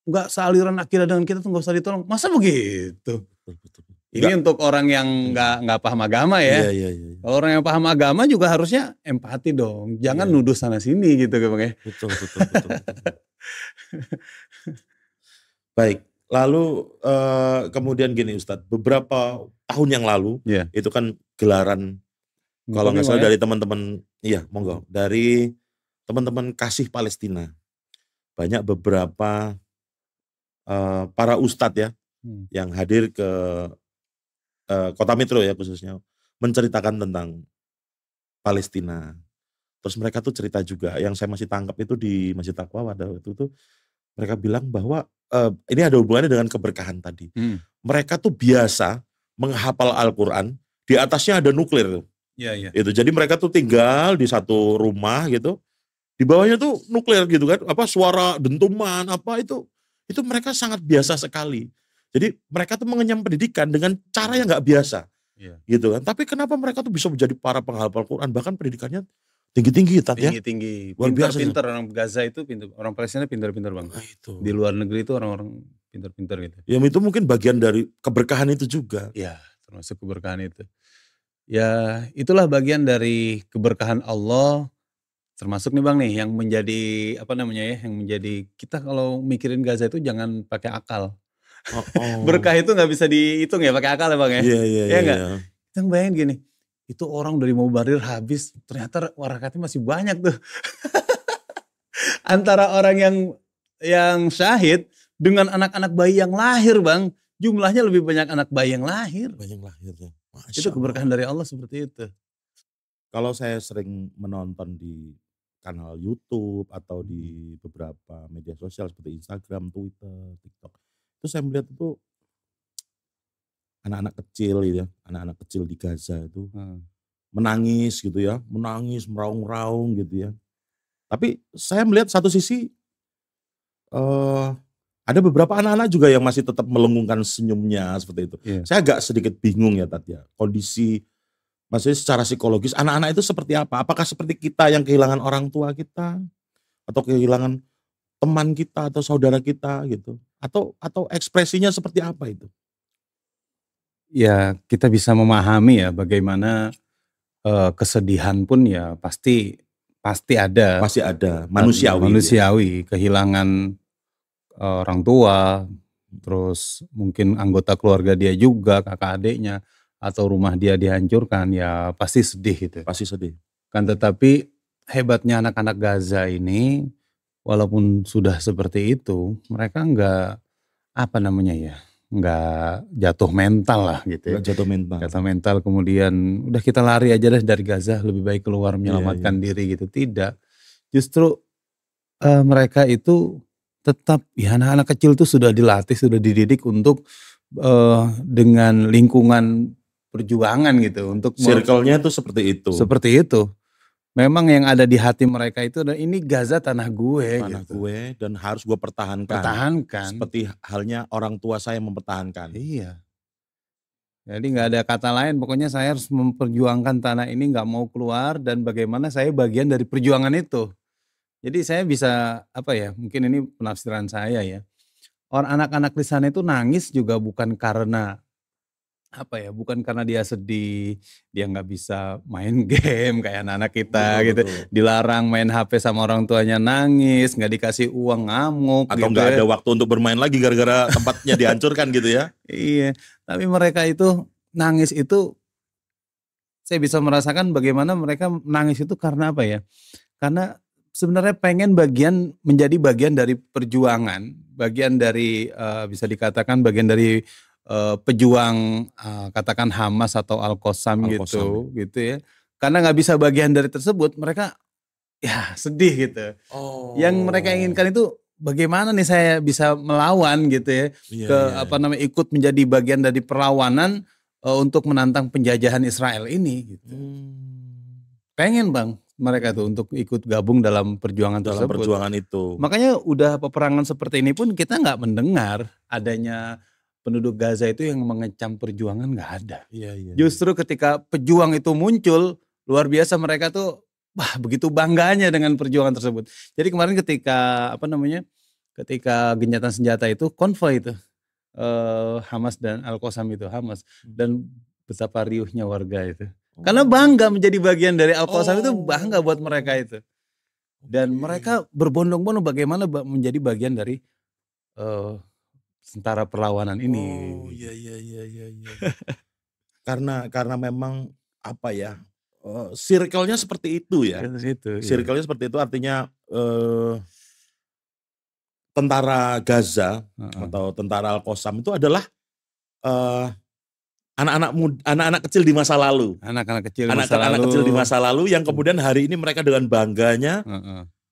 nggak sealiran akidah dengan kita tuh nggak usah ditolong, masa begitu? Betul. Ini untuk orang yang nggak paham agama ya. Iya. Kalau orang yang paham agama juga harusnya empati dong, jangan nuduh sana sini gitu Bang ya. Betul. Baik. Lalu kemudian gini Ustadz, beberapa tahun yang lalu itu kan gelaran kalau nggak salah dari teman-teman, monggo, dari teman-teman Kasih Palestina, banyak beberapa para ustadz yang hadir ke Kota Metro ya khususnya menceritakan tentang Palestina. Terus mereka tuh cerita juga, yang saya masih tangkap itu di Masjid Taqwa pada waktu itu mereka bilang bahwa ini ada hubungannya dengan keberkahan tadi. Mereka tuh biasa menghafal Al-Quran, di atasnya ada nuklir. Iya. Itu. Jadi mereka tuh tinggal di satu rumah gitu, di bawahnya tuh nuklir gitu kan, suara dentuman itu mereka sangat biasa sekali. Jadi mereka tuh mengenyam pendidikan dengan cara yang nggak biasa, gitu kan. Tapi kenapa mereka tuh bisa menjadi para penghafal Quran, bahkan pendidikannya tinggi-tinggi ya. Tinggi. Pintar orang Gaza itu pintar, orang Palestina pintar-pintar Bang. Itu. Di luar negeri itu orang-orang pintar-pintar gitu. Ya itu mungkin bagian dari keberkahan itu juga. Ya, termasuk keberkahan itu. Ya, itulah bagian dari keberkahan Allah. Termasuk nih Bang nih yang menjadi yang menjadi kita kalau mikirin Gaza itu jangan pakai akal. Berkah itu nggak bisa dihitung ya pakai akal ya Bang ya. Iya. Nggak? Kita bayangin gini. Itu orang dari Mubarir habis, ternyata warakatnya masih banyak tuh. Antara orang yang syahid dengan anak-anak bayi yang lahir Bang, jumlahnya lebih banyak anak bayi yang lahir. Banyak lahir ya. Itu keberkahan dari Allah seperti itu. Kalau saya sering menonton di kanal YouTube atau di beberapa media sosial seperti Instagram, Twitter, TikTok, itu saya melihat itu anak-anak kecil gitu ya, anak-anak kecil di Gaza itu menangis gitu ya, menangis meraung-raung gitu ya. Tapi saya melihat satu sisi ada beberapa anak-anak juga yang masih tetap melengkungkan senyumnya seperti itu. Saya agak sedikit bingung ya Tat ya, kondisi maksudnya secara psikologis anak-anak itu seperti apa? Apakah seperti kita yang kehilangan orang tua kita atau kehilangan teman kita atau saudara kita gitu? Atau ekspresinya seperti apa itu? Ya kita bisa memahami ya bagaimana kesedihan pun ya pasti ada. Pasti ada, manusiawi. Kehilangan orang tua, terus mungkin anggota keluarga dia juga, kakak adiknya, atau rumah dia dihancurkan, ya pasti sedih gitu. Pasti sedih. Kan tetapi hebatnya anak-anak Gaza ini, walaupun sudah seperti itu, mereka nggak jatuh mental lah gitu ya. Jatuh mental kemudian udah kita lari aja deh dari Gaza, lebih baik keluar menyelamatkan diri gitu. Tidak, justru mereka itu tetap ya anak-anak kecil tuh sudah dilatih, sudah dididik untuk dengan lingkungan perjuangan gitu, untuk circle-nya tuh seperti itu. Memang yang ada di hati mereka itu adalah ini Gaza tanah gue. Gue dan harus gue pertahankan. Seperti halnya orang tua saya mempertahankan. Iya. Jadi nggak ada kata lain, pokoknya saya harus memperjuangkan tanah ini, nggak mau keluar, dan bagaimana saya bagian dari perjuangan itu. Jadi saya bisa mungkin ini penafsiran saya ya. Orang anak-anak di sana itu nangis juga bukan karena bukan karena dia sedih, dia nggak bisa main game kayak anak-anak kita gitu. Dilarang main HP sama orang tuanya nangis, nggak dikasih uang ngamuk. Atau nggak ada waktu untuk bermain lagi gara-gara tempatnya dihancurkan gitu ya. Iya, tapi mereka itu nangis itu, saya bisa merasakan bagaimana mereka nangis itu karena apa ya. Karena sebenarnya pengen menjadi bagian dari perjuangan, bagian dari bisa dikatakan bagian dari pejuang katakan Hamas atau Al-Qassam gitu ya. karena nggak bisa bagian dari tersebut, mereka ya sedih gitu. Yang mereka inginkan itu bagaimana nih saya bisa melawan gitu ya, ikut menjadi bagian dari perlawanan untuk menantang penjajahan Israel ini gitu. Pengen Bang mereka tuh untuk ikut gabung dalam perjuangan tersebut. Dalam perjuangan itu. Makanya udah peperangan seperti ini pun kita nggak mendengar adanya penduduk Gaza itu yang mengecam perjuangan, nggak ada. Justru ketika pejuang itu muncul, luar biasa mereka tuh begitu bangganya dengan perjuangan tersebut. Jadi kemarin ketika ketika gencatan senjata itu konvoi itu Hamas dan Al-Qassam itu dan betapa riuhnya warga itu. Karena bangga menjadi bagian dari Al-Qassam itu bangga buat mereka itu. Dan mereka berbondong-bondong bagaimana menjadi bagian dari tentara perlawanan ini. Karena memang circle-nya seperti itu ya. Circle-nya seperti itu artinya tentara Gaza atau tentara Al-Qassam itu adalah anak-anak kecil di masa lalu. Anak-anak kecil di masa lalu yang kemudian hari ini mereka dengan bangganya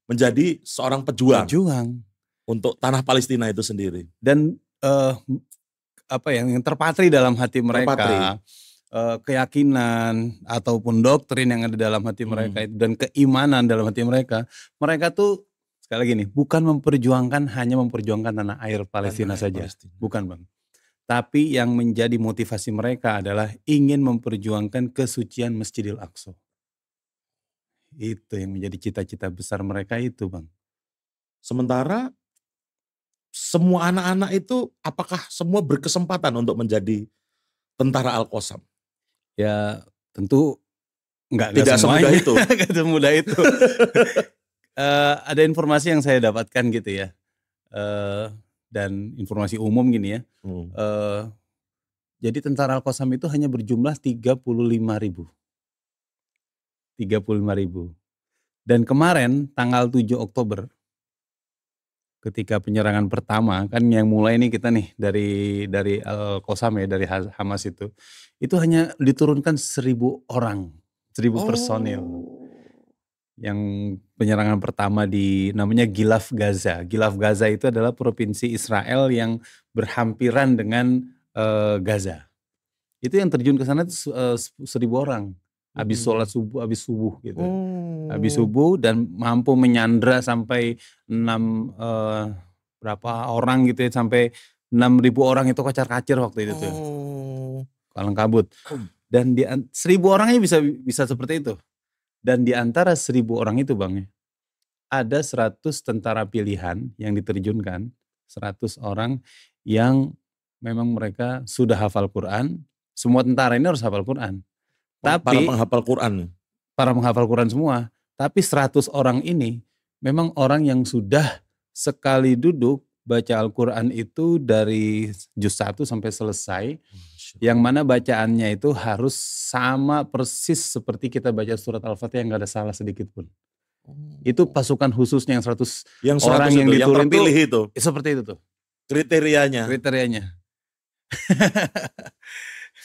menjadi seorang pejuang untuk tanah Palestina itu sendiri. Dan yang terpatri dalam hati mereka, keyakinan ataupun doktrin yang ada dalam hati mereka itu dan keimanan dalam hati mereka tuh sekali lagi nih bukan hanya memperjuangkan tanah air Palestina saja, bukan Bang. Tapi yang menjadi motivasi mereka adalah ingin memperjuangkan kesucian Masjidil Aqsa. Itu yang menjadi cita-cita besar mereka itu Bang. Sementara semua anak-anak itu apakah semua berkesempatan untuk menjadi tentara Al-Qassam? Ya tentu tidak semudah itu. Tidak semudah itu. Ada informasi yang saya dapatkan gitu ya. Dan informasi umum gini ya. Jadi tentara Al-Qassam itu hanya berjumlah 35.000. Dan kemarin tanggal 7 Oktober ketika penyerangan pertama kan yang mulai nih kita nih dari Al-Qassam ya, dari Hamas itu hanya diturunkan 1.000 orang, 1.000 personil. Yang penyerangan pertama namanya Gilaf Gaza. Gilaf Gaza itu adalah provinsi Israel yang berhampiran dengan Gaza. Itu yang terjun ke sana 1.000 orang. Habis sholat subuh, habis subuh gitu. Habis subuh dan mampu menyandra sampai 6 berapa orang gitu ya, sampai 6.000 orang itu kacar-kacir waktu itu tuh. Kalang kabut. Dan 1.000 orangnya bisa seperti itu. Dan di antara 1.000 orang itu Bang, ada 100 tentara pilihan yang diterjunkan, 100 orang yang memang mereka sudah hafal Quran. Semua tentara ini harus hafal Quran. Tapi para penghafal Quran. Para menghafal Quran semua. Tapi 100 orang ini memang orang yang sudah sekali duduk baca Al-Quran itu dari juz 1 sampai selesai. Yang mana bacaannya itu harus sama persis seperti kita baca surat Al-Fatihah, yang gak ada salah sedikit pun. Itu pasukan khususnya yang 100 orang yang diturun itu. Seperti itu tuh. Kriterianya.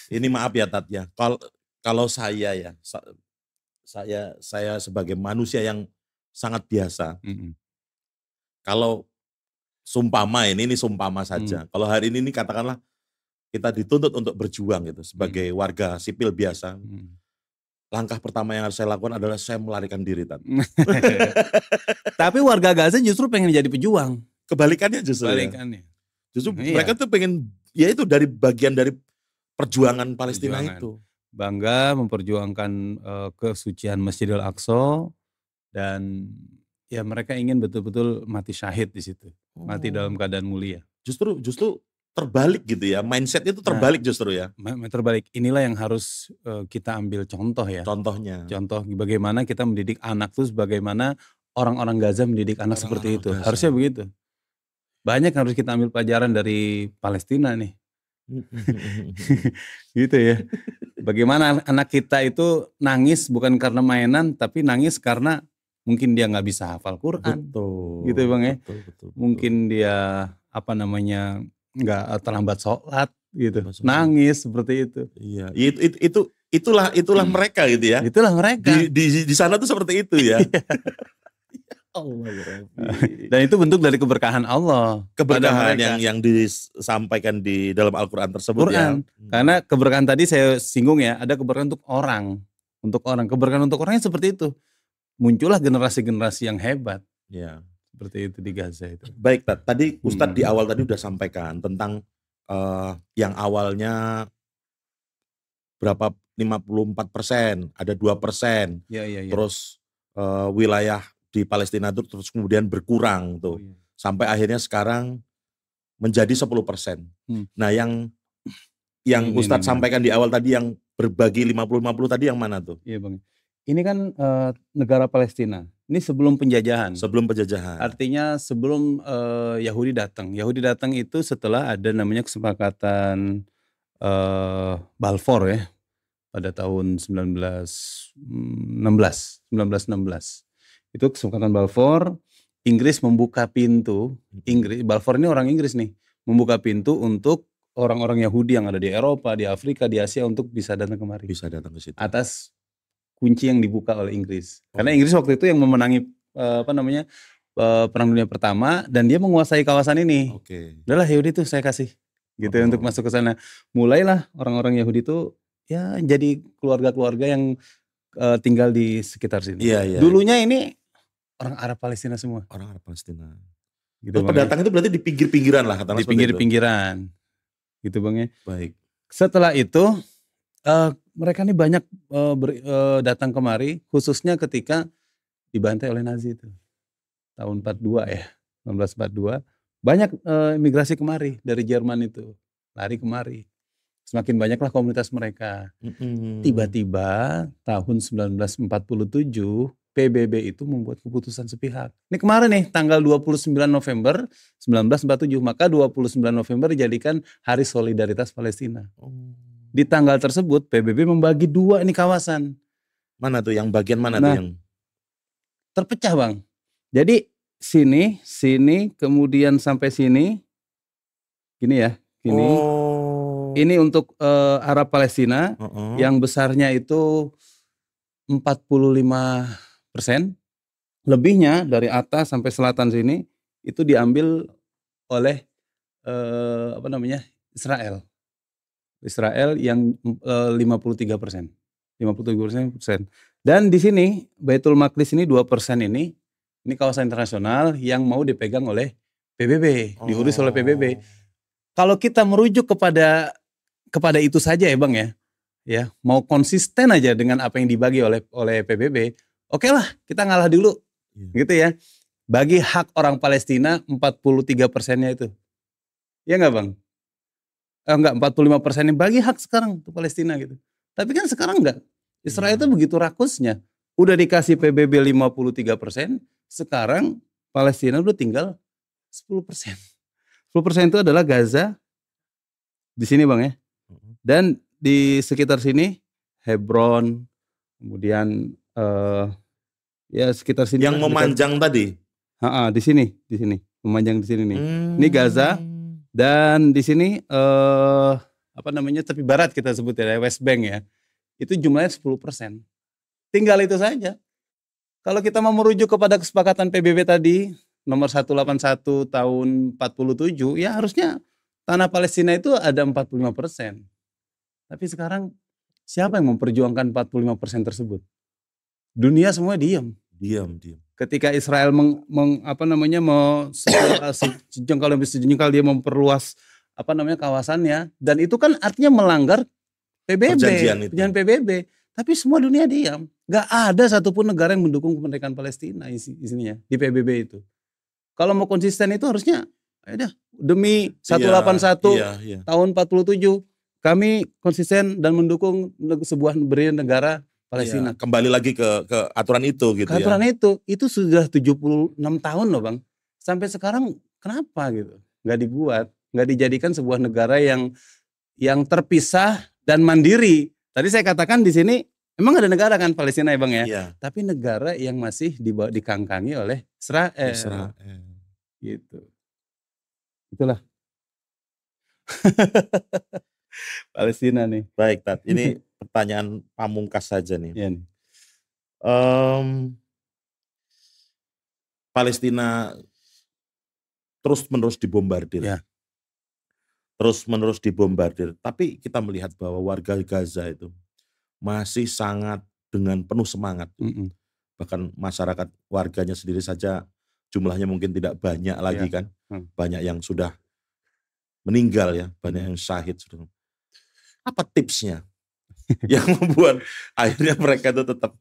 Ini maaf ya Tat ya. Kalau saya ya, saya sebagai manusia yang sangat biasa. Kalau sumpama ini sumpama saja. Kalau hari ini katakanlah kita dituntut untuk berjuang gitu sebagai warga sipil biasa. Langkah pertama yang harus saya lakukan adalah saya melarikan diri. Tapi warga Gaza justru pengen jadi pejuang. Kebalikannya justru. Justru mereka tuh pengen, ya itu dari bagian dari perjuangan Palestina itu. Bangga memperjuangkan kesucian Masjidil Aqsa dan ya mereka ingin betul-betul mati syahid di situ. Mati dalam keadaan mulia. Justru terbalik gitu ya, mindset itu terbalik justru ya. Terbalik, inilah yang harus kita ambil contoh ya. Contoh bagaimana kita mendidik anak tuh, bagaimana orang-orang Gaza mendidik anak seperti itu. Harusnya begitu. Banyak harus kita ambil pelajaran dari Palestina nih. Gitu ya. Bagaimana anak kita itu nangis bukan karena mainan, tapi nangis karena mungkin dia gak bisa hafal Quran. Betul. Gitu Bang ya. Betul. Mungkin dia nggak terlambat sholat gitu, nangis seperti itu. Iya, itulah mereka gitu ya. Itulah mereka. Di sana tuh seperti itu ya. Allah. Dan itu bentuk dari keberkahan Allah. Keberkahan yang disampaikan di dalam Al-Quran tersebut ya. Karena keberkahan tadi saya singgung ya, ada keberkahan untuk orang. Keberkahan untuk orangnya seperti itu. Muncullah generasi-generasi yang hebat. Ya. Seperti itu di Gaza itu. Baik, tadi Ustadz di awal tadi udah sampaikan tentang yang awalnya berapa 54%, ada 2%. Ya. Terus wilayah di Palestina itu terus kemudian berkurang tuh. Sampai akhirnya sekarang menjadi 10%. Nah, yang Ustadz sampaikan di awal tadi yang berbagi 50-50 tadi yang mana tuh? Iya, Bang. Ini kan negara Palestina. Ini sebelum penjajahan. Sebelum penjajahan. Artinya sebelum Yahudi datang. Yahudi datang itu setelah ada namanya kesepakatan Balfour ya. Pada tahun 1916. Itu kesepakatan Balfour. Inggris membuka pintu. Balfour ini orang Inggris nih. Membuka pintu untuk orang-orang Yahudi yang ada di Eropa, di Afrika, di Asia untuk bisa datang kemari. Bisa datang ke situ. Atas kunci yang dibuka oleh Inggris. Karena Inggris waktu itu yang memenangi Perang Dunia Pertama dan dia menguasai kawasan ini. Udahlah Yahudi tuh saya kasih gitu untuk masuk ke sana. Mulailah orang-orang Yahudi itu ya jadi keluarga-keluarga yang tinggal di sekitar sini. Iya. Dulunya ini orang Arab Palestina semua. Orang Arab Palestina. Gitu, pendatang itu berarti di pinggir-pinggiran lah. Di pinggir-pinggiran. Gitu Bang ya. Baik. Setelah itu mereka ini banyak datang kemari, khususnya ketika dibantai oleh Nazi itu. Tahun 42 ya, 1942. Banyak migrasi kemari dari Jerman itu. Lari kemari. Semakin banyaklah komunitas mereka. Tiba-tiba tahun 1947 PBB itu membuat keputusan sepihak. Ini kemarin nih tanggal 29 November 1947. Maka 29 November dijadikan Hari Solidaritas Palestina. Di tanggal tersebut PBB membagi dua ini kawasan. Mana tuh yang bagian mana tuh yang? Terpecah Bang. Jadi sini, kemudian sampai sini. Gini ya, gini. Ini untuk Arab Palestina yang besarnya itu 45%. Lebihnya dari atas sampai selatan sini itu diambil oleh Israel. Israel yang 53%. 53%. Dan di sini Baitul Maqdis ini 2% ini kawasan internasional yang mau dipegang oleh PBB, diurus oleh PBB. Kalau kita merujuk kepada itu saja ya Bang ya, mau konsisten aja dengan apa yang dibagi oleh PBB, oke lah kita ngalah dulu, gitu ya. Bagi hak orang Palestina 43%-nya itu, ya nggak Bang? Enggak 45%-nya bagi hak sekarang untuk Palestina gitu. Tapi kan sekarang enggak. Israel itu begitu rakusnya, udah dikasih PBB 53%, sekarang Palestina udah tinggal 10%. 10% itu adalah Gaza di sini Bang ya. Dan di sekitar sini Hebron, kemudian ya sekitar sini yang memanjang tadi. Di sini memanjang di sini nih. Ini Gaza dan di sini tepi barat kita sebut ya, West Bank ya. Itu jumlahnya 10%. Tinggal itu saja. Kalau kita mau merujuk kepada kesepakatan PBB tadi nomor 181 tahun 47, ya harusnya tanah Palestina itu ada 45%. Tapi sekarang siapa yang memperjuangkan 45% tersebut? Dunia semua diam. Ketika Israel sejengkal dia memperluas kawasannya, dan itu kan artinya melanggar PBB, perjanjian PBB. Tapi semua dunia diam. Gak ada satupun negara yang mendukung kemerdekaan Palestina isinya di PBB itu. Kalau mau konsisten itu harusnya demi 181 tahun 47 kami konsisten dan mendukung sebuah berdiri negara Palestina. Kembali lagi ke aturan itu gitu ya. Aturan itu sudah 76 tahun loh Bang. Sampai sekarang kenapa gitu? Gak dibuat, gak dijadikan sebuah negara yang terpisah dan mandiri. Tadi saya katakan di sini emang ada negara kan Palestina ya Bang ya. Iya. Tapi negara yang masih dikangkangi oleh Israel. Gitu. Itulah. Palestina nih. Baik Tat, ini pertanyaan pamungkas saja nih. Iya. Palestina terus-menerus dibombardir. Ya. Terus-menerus dibombardir. Tapi kita melihat bahwa warga Gaza itu masih sangat dengan penuh semangat. Bahkan masyarakat warganya sendiri saja jumlahnya mungkin tidak banyak lagi kan. Banyak yang sudah meninggal ya, banyak yang syahid. Apa tipsnya yang membuat akhirnya mereka itu tetap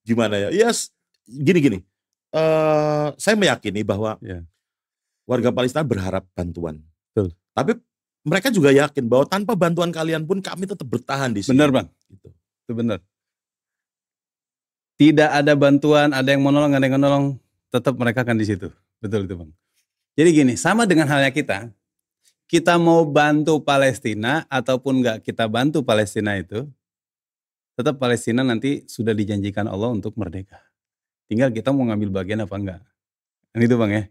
gimana ya? Ya gini. Saya meyakini bahwa warga Palestina berharap bantuan. Betul. Tapi mereka juga yakin bahwa tanpa bantuan kalian pun kami tetap bertahan di sini. Benar Bang, gitu. Itu benar. Tidak ada bantuan, ada yang menolong, ada yang menolong, tetap mereka akan di situ. Betul itu Bang. Jadi gini, sama dengan halnya kita mau bantu Palestina ataupun enggak kita bantu Palestina itu, tetap Palestina nanti sudah dijanjikan Allah untuk merdeka. Tinggal kita mau ngambil bagian apa enggak. Kan itu Bang ya.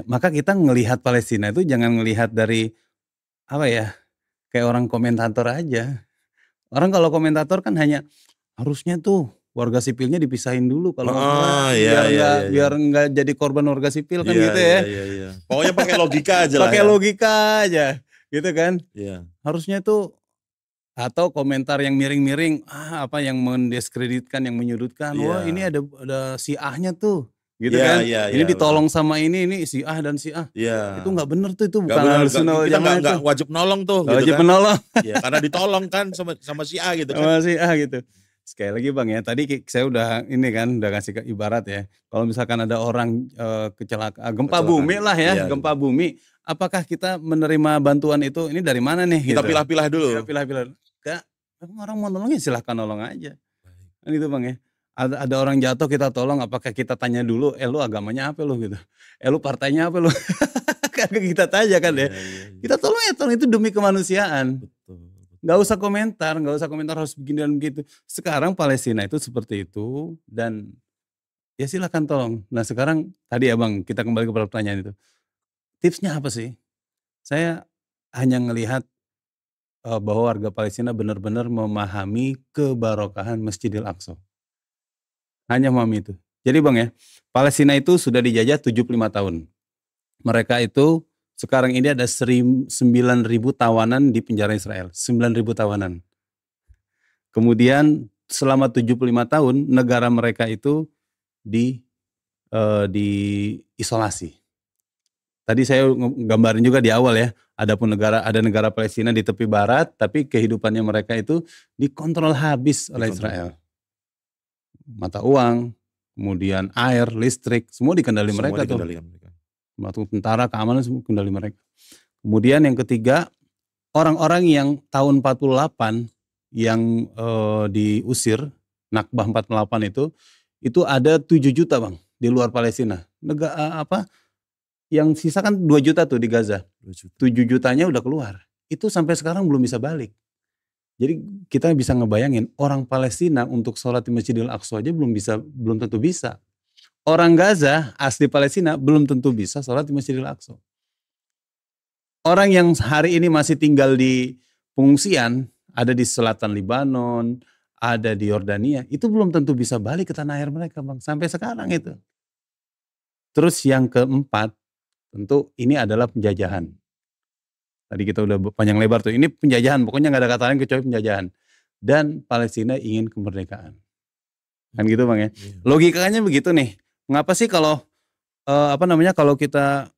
Maka kita ngelihat Palestina itu jangan ngelihat dari apa ya, kayak orang komentator aja. Orang kalau komentator kan hanya harusnya tuh warga sipilnya dipisahin dulu kalau biar enggak jadi korban warga sipil kan gitu ya. Iya. Pokoknya pakai logika aja lah. Pakai logika aja, gitu kan. Iya. Harusnya tuh atau komentar yang miring-miring, apa yang mendiskreditkan, yang menyudutkan. Wah ini ada si A-nya tuh, gitu kan. Ini ditolong sama ini si A dan si A. Itu nggak bener tuh, itu bukan Ahlussunnah wal Jamaah. Kita nggak wajib nolong tuh. Gak wajib menolong. Ya, karena ditolong kan sama si A gitu kan. Sama si A gitu. Sekali lagi Bang ya, tadi saya udah kasih ibarat ya. Kalau misalkan ada orang kecelakaan, gempa bumi lah ya, gempa bumi. Apakah kita menerima bantuan itu? Ini dari mana nih? Kita pilah-pilah dulu. Kita pilah-pilah. Enggak, orang mau nolongin silahkan nolong aja. Kan gitu Bang ya. Ada orang jatuh kita tolong, apakah kita tanya dulu, lu agamanya apa lu gitu? Lu partainya apa lu? Kita tanya kan ya. Kita tolong itu demi kemanusiaan. Betul. Nggak usah komentar harus begini dan begitu. Sekarang Palestina itu seperti itu dan ya silakan tolong. Nah sekarang tadi ya Bang, kita kembali kepada pertanyaan itu. Tipsnya apa sih? Saya hanya ngelihat bahwa warga Palestina benar-benar memahami kebarokahan Masjidil Aqsa. Hanya memahami itu. Jadi Bang ya, Palestina itu sudah dijajah 75 tahun. Mereka itu sekarang ini ada 9.000 tawanan di penjara Israel. 9.000 tawanan. Kemudian selama 75 tahun negara mereka itu diisolasi. Tadi saya gambarin juga di awal ya, ada negara Palestina di tepi barat, tapi kehidupannya mereka itu dikontrol habis oleh Israel. Mata uang, kemudian air, listrik, semua dikendali mereka tuh. Tentara, keamanan semua kendali mereka. Kemudian yang ketiga, orang-orang yang tahun 48 yang diusir, Nakbah 48 itu ada 7 juta Bang di luar Palestina. Yang sisa kan 2 juta tuh di Gaza. 7 jutanya udah keluar. Itu sampai sekarang belum bisa balik. Jadi kita bisa ngebayangin orang Palestina untuk sholat di Masjidil Aqsa aja belum tentu bisa. Orang Gaza asli Palestina belum tentu bisa sholat di Masjidil Aqsa. Orang yang hari ini masih tinggal di pengungsian, ada di selatan Libanon, ada di Yordania, itu belum tentu bisa balik ke tanah air mereka Bang, sampai sekarang itu. Terus yang keempat, tentu ini adalah penjajahan. Tadi kita udah panjang lebar tuh, ini penjajahan, pokoknya gak ada kata lain kecuali penjajahan. Dan Palestina ingin kemerdekaan. Kan gitu Bang ya. Logikanya begitu nih. Mengapa sih kalau kalau kita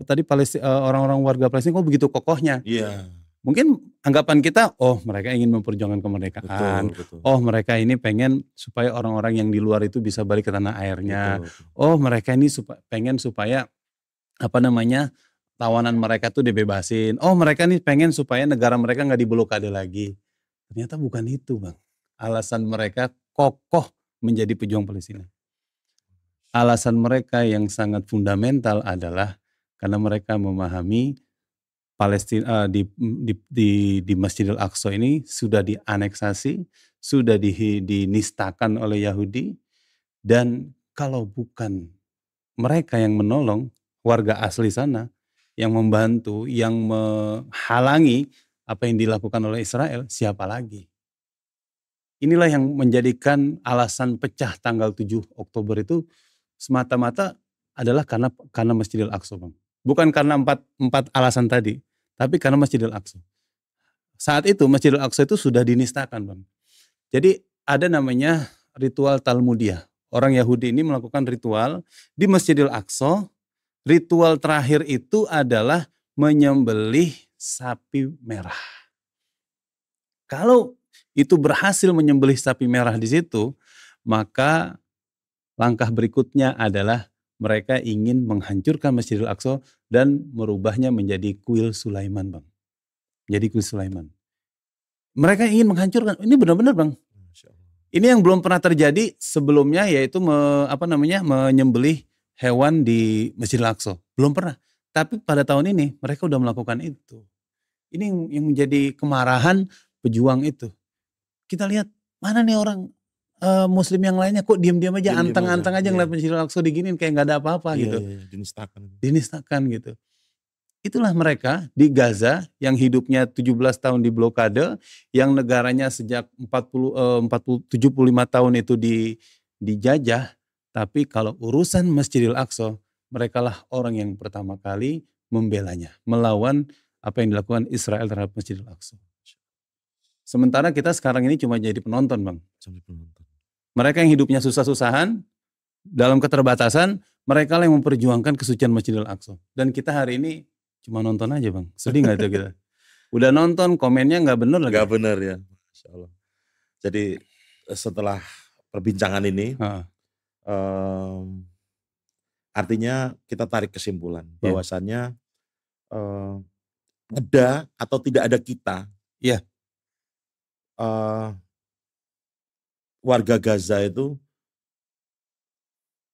tadi orang-orang warga Palestina kok begitu kokohnya? Iya. Mungkin anggapan kita, mereka ingin memperjuangkan kemerdekaan. Betul. Mereka ini pengen supaya orang-orang yang di luar itu bisa balik ke tanah airnya. Betul. Mereka ini pengen supaya tawanan mereka tuh dibebasin. Mereka ini pengen supaya negara mereka nggak diblokade lagi. Ternyata bukan itu Bang. Alasan mereka kokoh menjadi pejuang Palestina. Alasan mereka yang sangat fundamental adalah karena mereka memahami Palestina di Masjidil Aqsa ini sudah dianeksasi, sudah dinistakan oleh Yahudi, dan kalau bukan mereka yang menolong warga asli sana, yang membantu, yang menghalangi apa yang dilakukan oleh Israel, siapa lagi? Inilah yang menjadikan alasan pecah tanggal 7 Oktober itu semata-mata adalah karena Masjidil Aqsa, Bang. Bukan karena empat alasan tadi, tapi karena Masjidil Aqsa. Saat itu Masjidil Aqsa itu sudah dinistakan, Bang. Jadi ada namanya ritual Talmudiyah. Orang Yahudi ini melakukan ritual di Masjidil Aqsa. Ritual terakhir itu adalah menyembelih sapi merah. Kalau itu berhasil menyembelih sapi merah di situ, maka langkah berikutnya adalah mereka ingin menghancurkan Masjidil Aqsa dan merubahnya menjadi kuil Sulaiman, Bang. Jadi kuil Sulaiman. Mereka ingin menghancurkan. Ini benar-benar, Bang. Ini yang belum pernah terjadi sebelumnya, yaitu menyembelih hewan di Masjidil Aqsa. Belum pernah. Tapi pada tahun ini mereka udah melakukan itu. Ini yang menjadi kemarahan pejuang itu. Kita lihat mana nih orang Muslim yang lainnya kok diam-diam aja, anteng-anteng aja ngeliat Masjidil Aqsa diginiin kayak nggak ada apa-apa gitu. Dinistakan gitu. Itulah mereka di Gaza yang hidupnya 17 tahun di blokade, yang negaranya sejak 75 tahun itu dijajah, tapi kalau urusan Masjidil Aqsa, merekalah orang yang pertama kali membelanya, melawan apa yang dilakukan Israel terhadap Masjidil Aqsa. Sementara kita sekarang ini cuma jadi penonton, Bang. Mereka yang hidupnya susah-susahan, dalam keterbatasan, mereka yang memperjuangkan kesucian Masjidil Aqsa. Dan kita hari ini cuma nonton aja, Bang. Sedih gak itu kita? Udah nonton, komennya gak bener lagi. Gak bener ya, Masya Allah. Jadi setelah perbincangan ini, artinya kita tarik kesimpulan bahwasannya ada atau tidak ada kita, warga Gaza itu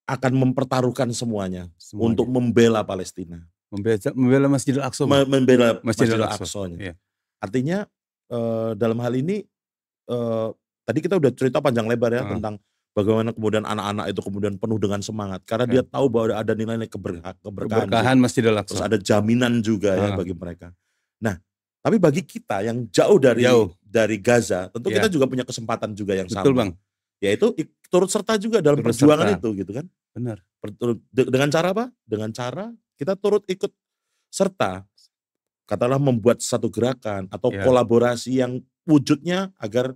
akan mempertaruhkan semuanya untuk membela Palestina. Membela Masjidil Aqsa. Membela Masjidil Aqsa-nya. Iya. Artinya dalam hal ini tadi kita udah cerita panjang lebar ya tentang bagaimana kemudian anak-anak itu kemudian penuh dengan semangat karena dia tahu bahwa ada nilai keberkahan Masjidil Aqsa. Terus ada jaminan juga ya bagi mereka. Nah, tapi bagi kita yang jauh dari Gaza, tentu kita juga punya kesempatan juga yang sama. Betul, Bang. Yaitu turut serta juga dalam perjuangan itu gitu kan. Benar. Dengan cara apa? Dengan cara kita turut ikut serta, katakanlah membuat satu gerakan atau kolaborasi yang wujudnya agar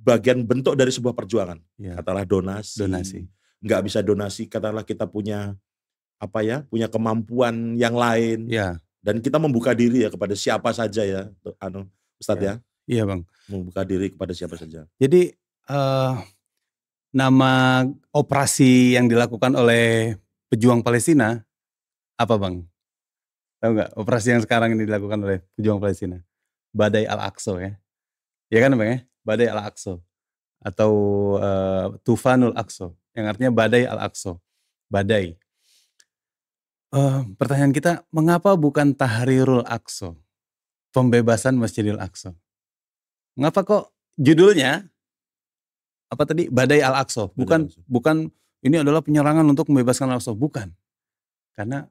bagian bentuk dari sebuah perjuangan. Katakanlah donasi. Nggak bisa donasi, katakanlah kita punya punya kemampuan yang lain. Dan kita membuka diri ya kepada siapa saja ya, Ustadz ya. Iya, Bang. Membuka diri kepada siapa saja. Jadi nama operasi yang dilakukan oleh pejuang Palestina apa, Bang? Tahu nggak operasi yang sekarang ini dilakukan oleh pejuang Palestina? Badai Al-Aqsa ya. Ya kan, Bang ya? Badai Al-Aqsa atau Tufanul Aqsa yang artinya badai Al-Aqsa. Badai. Pertanyaan kita, mengapa bukan Tahrirul Aqsa? Pembebasan Masjidil Aqsa. Mengapa kok judulnya apa tadi? Badai Al-Aqsa. Bukan ini adalah penyerangan untuk membebaskan Al-Aqsa, bukan. Karena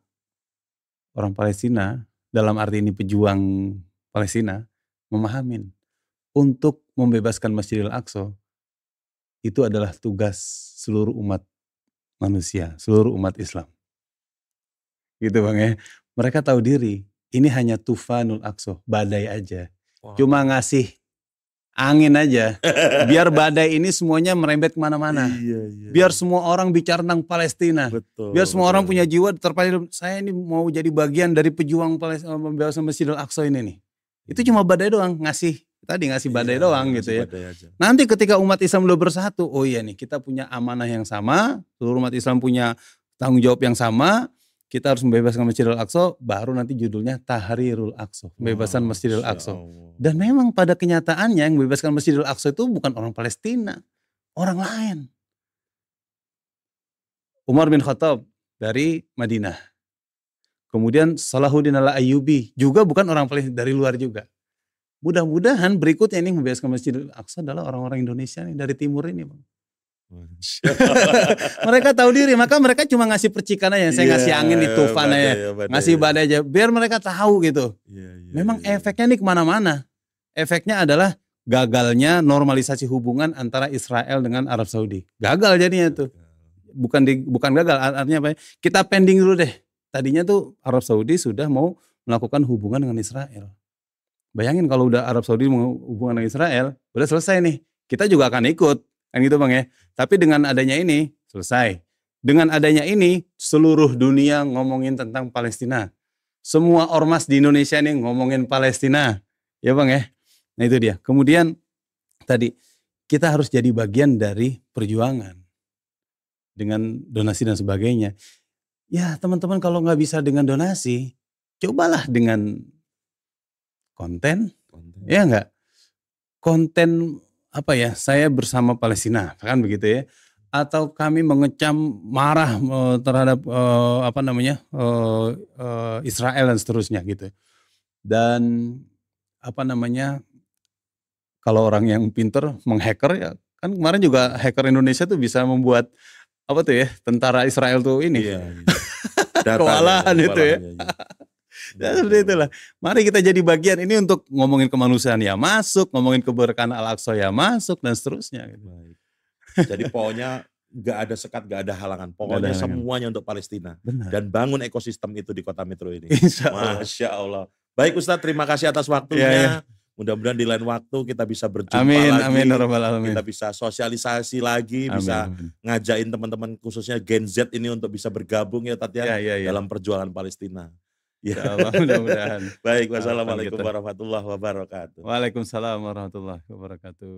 orang Palestina, dalam arti ini pejuang Palestina, memahamin untuk membebaskan Masjidil Aqsa itu adalah tugas seluruh umat manusia, seluruh umat Islam. Gitu, Bang ya. Mereka tahu diri, ini hanya Tufanul Aqsa, badai aja. Cuma ngasih angin aja, biar badai ini semuanya merembet kemana-mana. Biar semua orang bicara tentang Palestina. Biar semua orang punya jiwa terpadu. Saya ini mau jadi bagian dari pejuang pembebasan Masjidil Aqsa ini nih. Itu cuma badai doang, ngasih badai doang gitu ya. Nanti ketika umat Islam udah bersatu, oh iya nih kita punya amanah yang sama, seluruh umat Islam punya tanggung jawab yang sama. Kita harus membebaskan Masjidil Aqsa, baru nanti judulnya Tahrirul Aqsa, pembebasan Masjidil Aqsa. Dan memang pada kenyataannya yang membebaskan Masjidil Aqsa itu bukan orang Palestina, orang lain. Umar bin Khattab dari Madinah. Kemudian Salahuddin Al-Ayyubi juga bukan orang Palestina, dari luar juga. Mudah-mudahan berikutnya ini membebaskan Masjidil Aqsa adalah orang-orang Indonesia nih dari timur ini, Bang. Mereka tahu diri, maka mereka cuma ngasih percikan aja. Saya ngasih angin di tufan aja, ngasih badai aja, biar mereka tahu gitu. Memang efeknya nih kemana-mana. Efeknya adalah gagalnya normalisasi hubungan antara Israel dengan Arab Saudi. Gagal jadinya tuh. Bukan gagal, artinya apa ya? Kita pending dulu deh. Tadinya tuh Arab Saudi sudah mau melakukan hubungan dengan Israel. Bayangin kalau udah Arab Saudi mau hubungan dengan Israel, udah selesai nih. Kita juga akan ikut. Kan gitu Bang ya. Tapi dengan adanya ini, selesai. Dengan adanya ini, seluruh dunia ngomongin tentang Palestina. Semua ormas di Indonesia nih ngomongin Palestina. Ya Bang ya. Nah itu dia. Kemudian tadi, kita harus jadi bagian dari perjuangan. Dengan donasi dan sebagainya. Ya teman-teman kalau nggak bisa dengan donasi, cobalah dengan konten. Ya enggak? Konten apa ya, saya bersama Palestina, kan begitu ya. Atau kami mengecam marah terhadap Israel dan seterusnya gitu. Dan kalau orang yang pinter menghacker ya, kan kemarin juga hacker Indonesia tuh bisa membuat tentara Israel tuh ini kewalahan itu ya. Ya seperti itulah. Mari kita jadi bagian ini untuk ngomongin kemanusiaan ya masuk, ngomongin keberkahan Al-Aqsa ya masuk dan seterusnya. Gitu. Jadi pokoknya nggak ada sekat, nggak ada halangan. Pokoknya semuanya untuk Palestina. Benar. Dan bangun ekosistem itu di Kota Metro ini. Insyaallah. Masya Allah. Baik Ustadz, terima kasih atas waktunya. Ya. Mudah-mudahan di lain waktu kita bisa berjumpa lagi. Amin. Alamin. Kita bisa sosialisasi lagi, bisa ngajain teman-teman khususnya Gen Z ini untuk bisa bergabung ya Tat ya, dalam perjuangan Palestina. Ya Allah, mudah-mudahan. Baik, wassalamualaikum warahmatullahi wabarakatuh. Waalaikumsalam warahmatullahi wabarakatuh.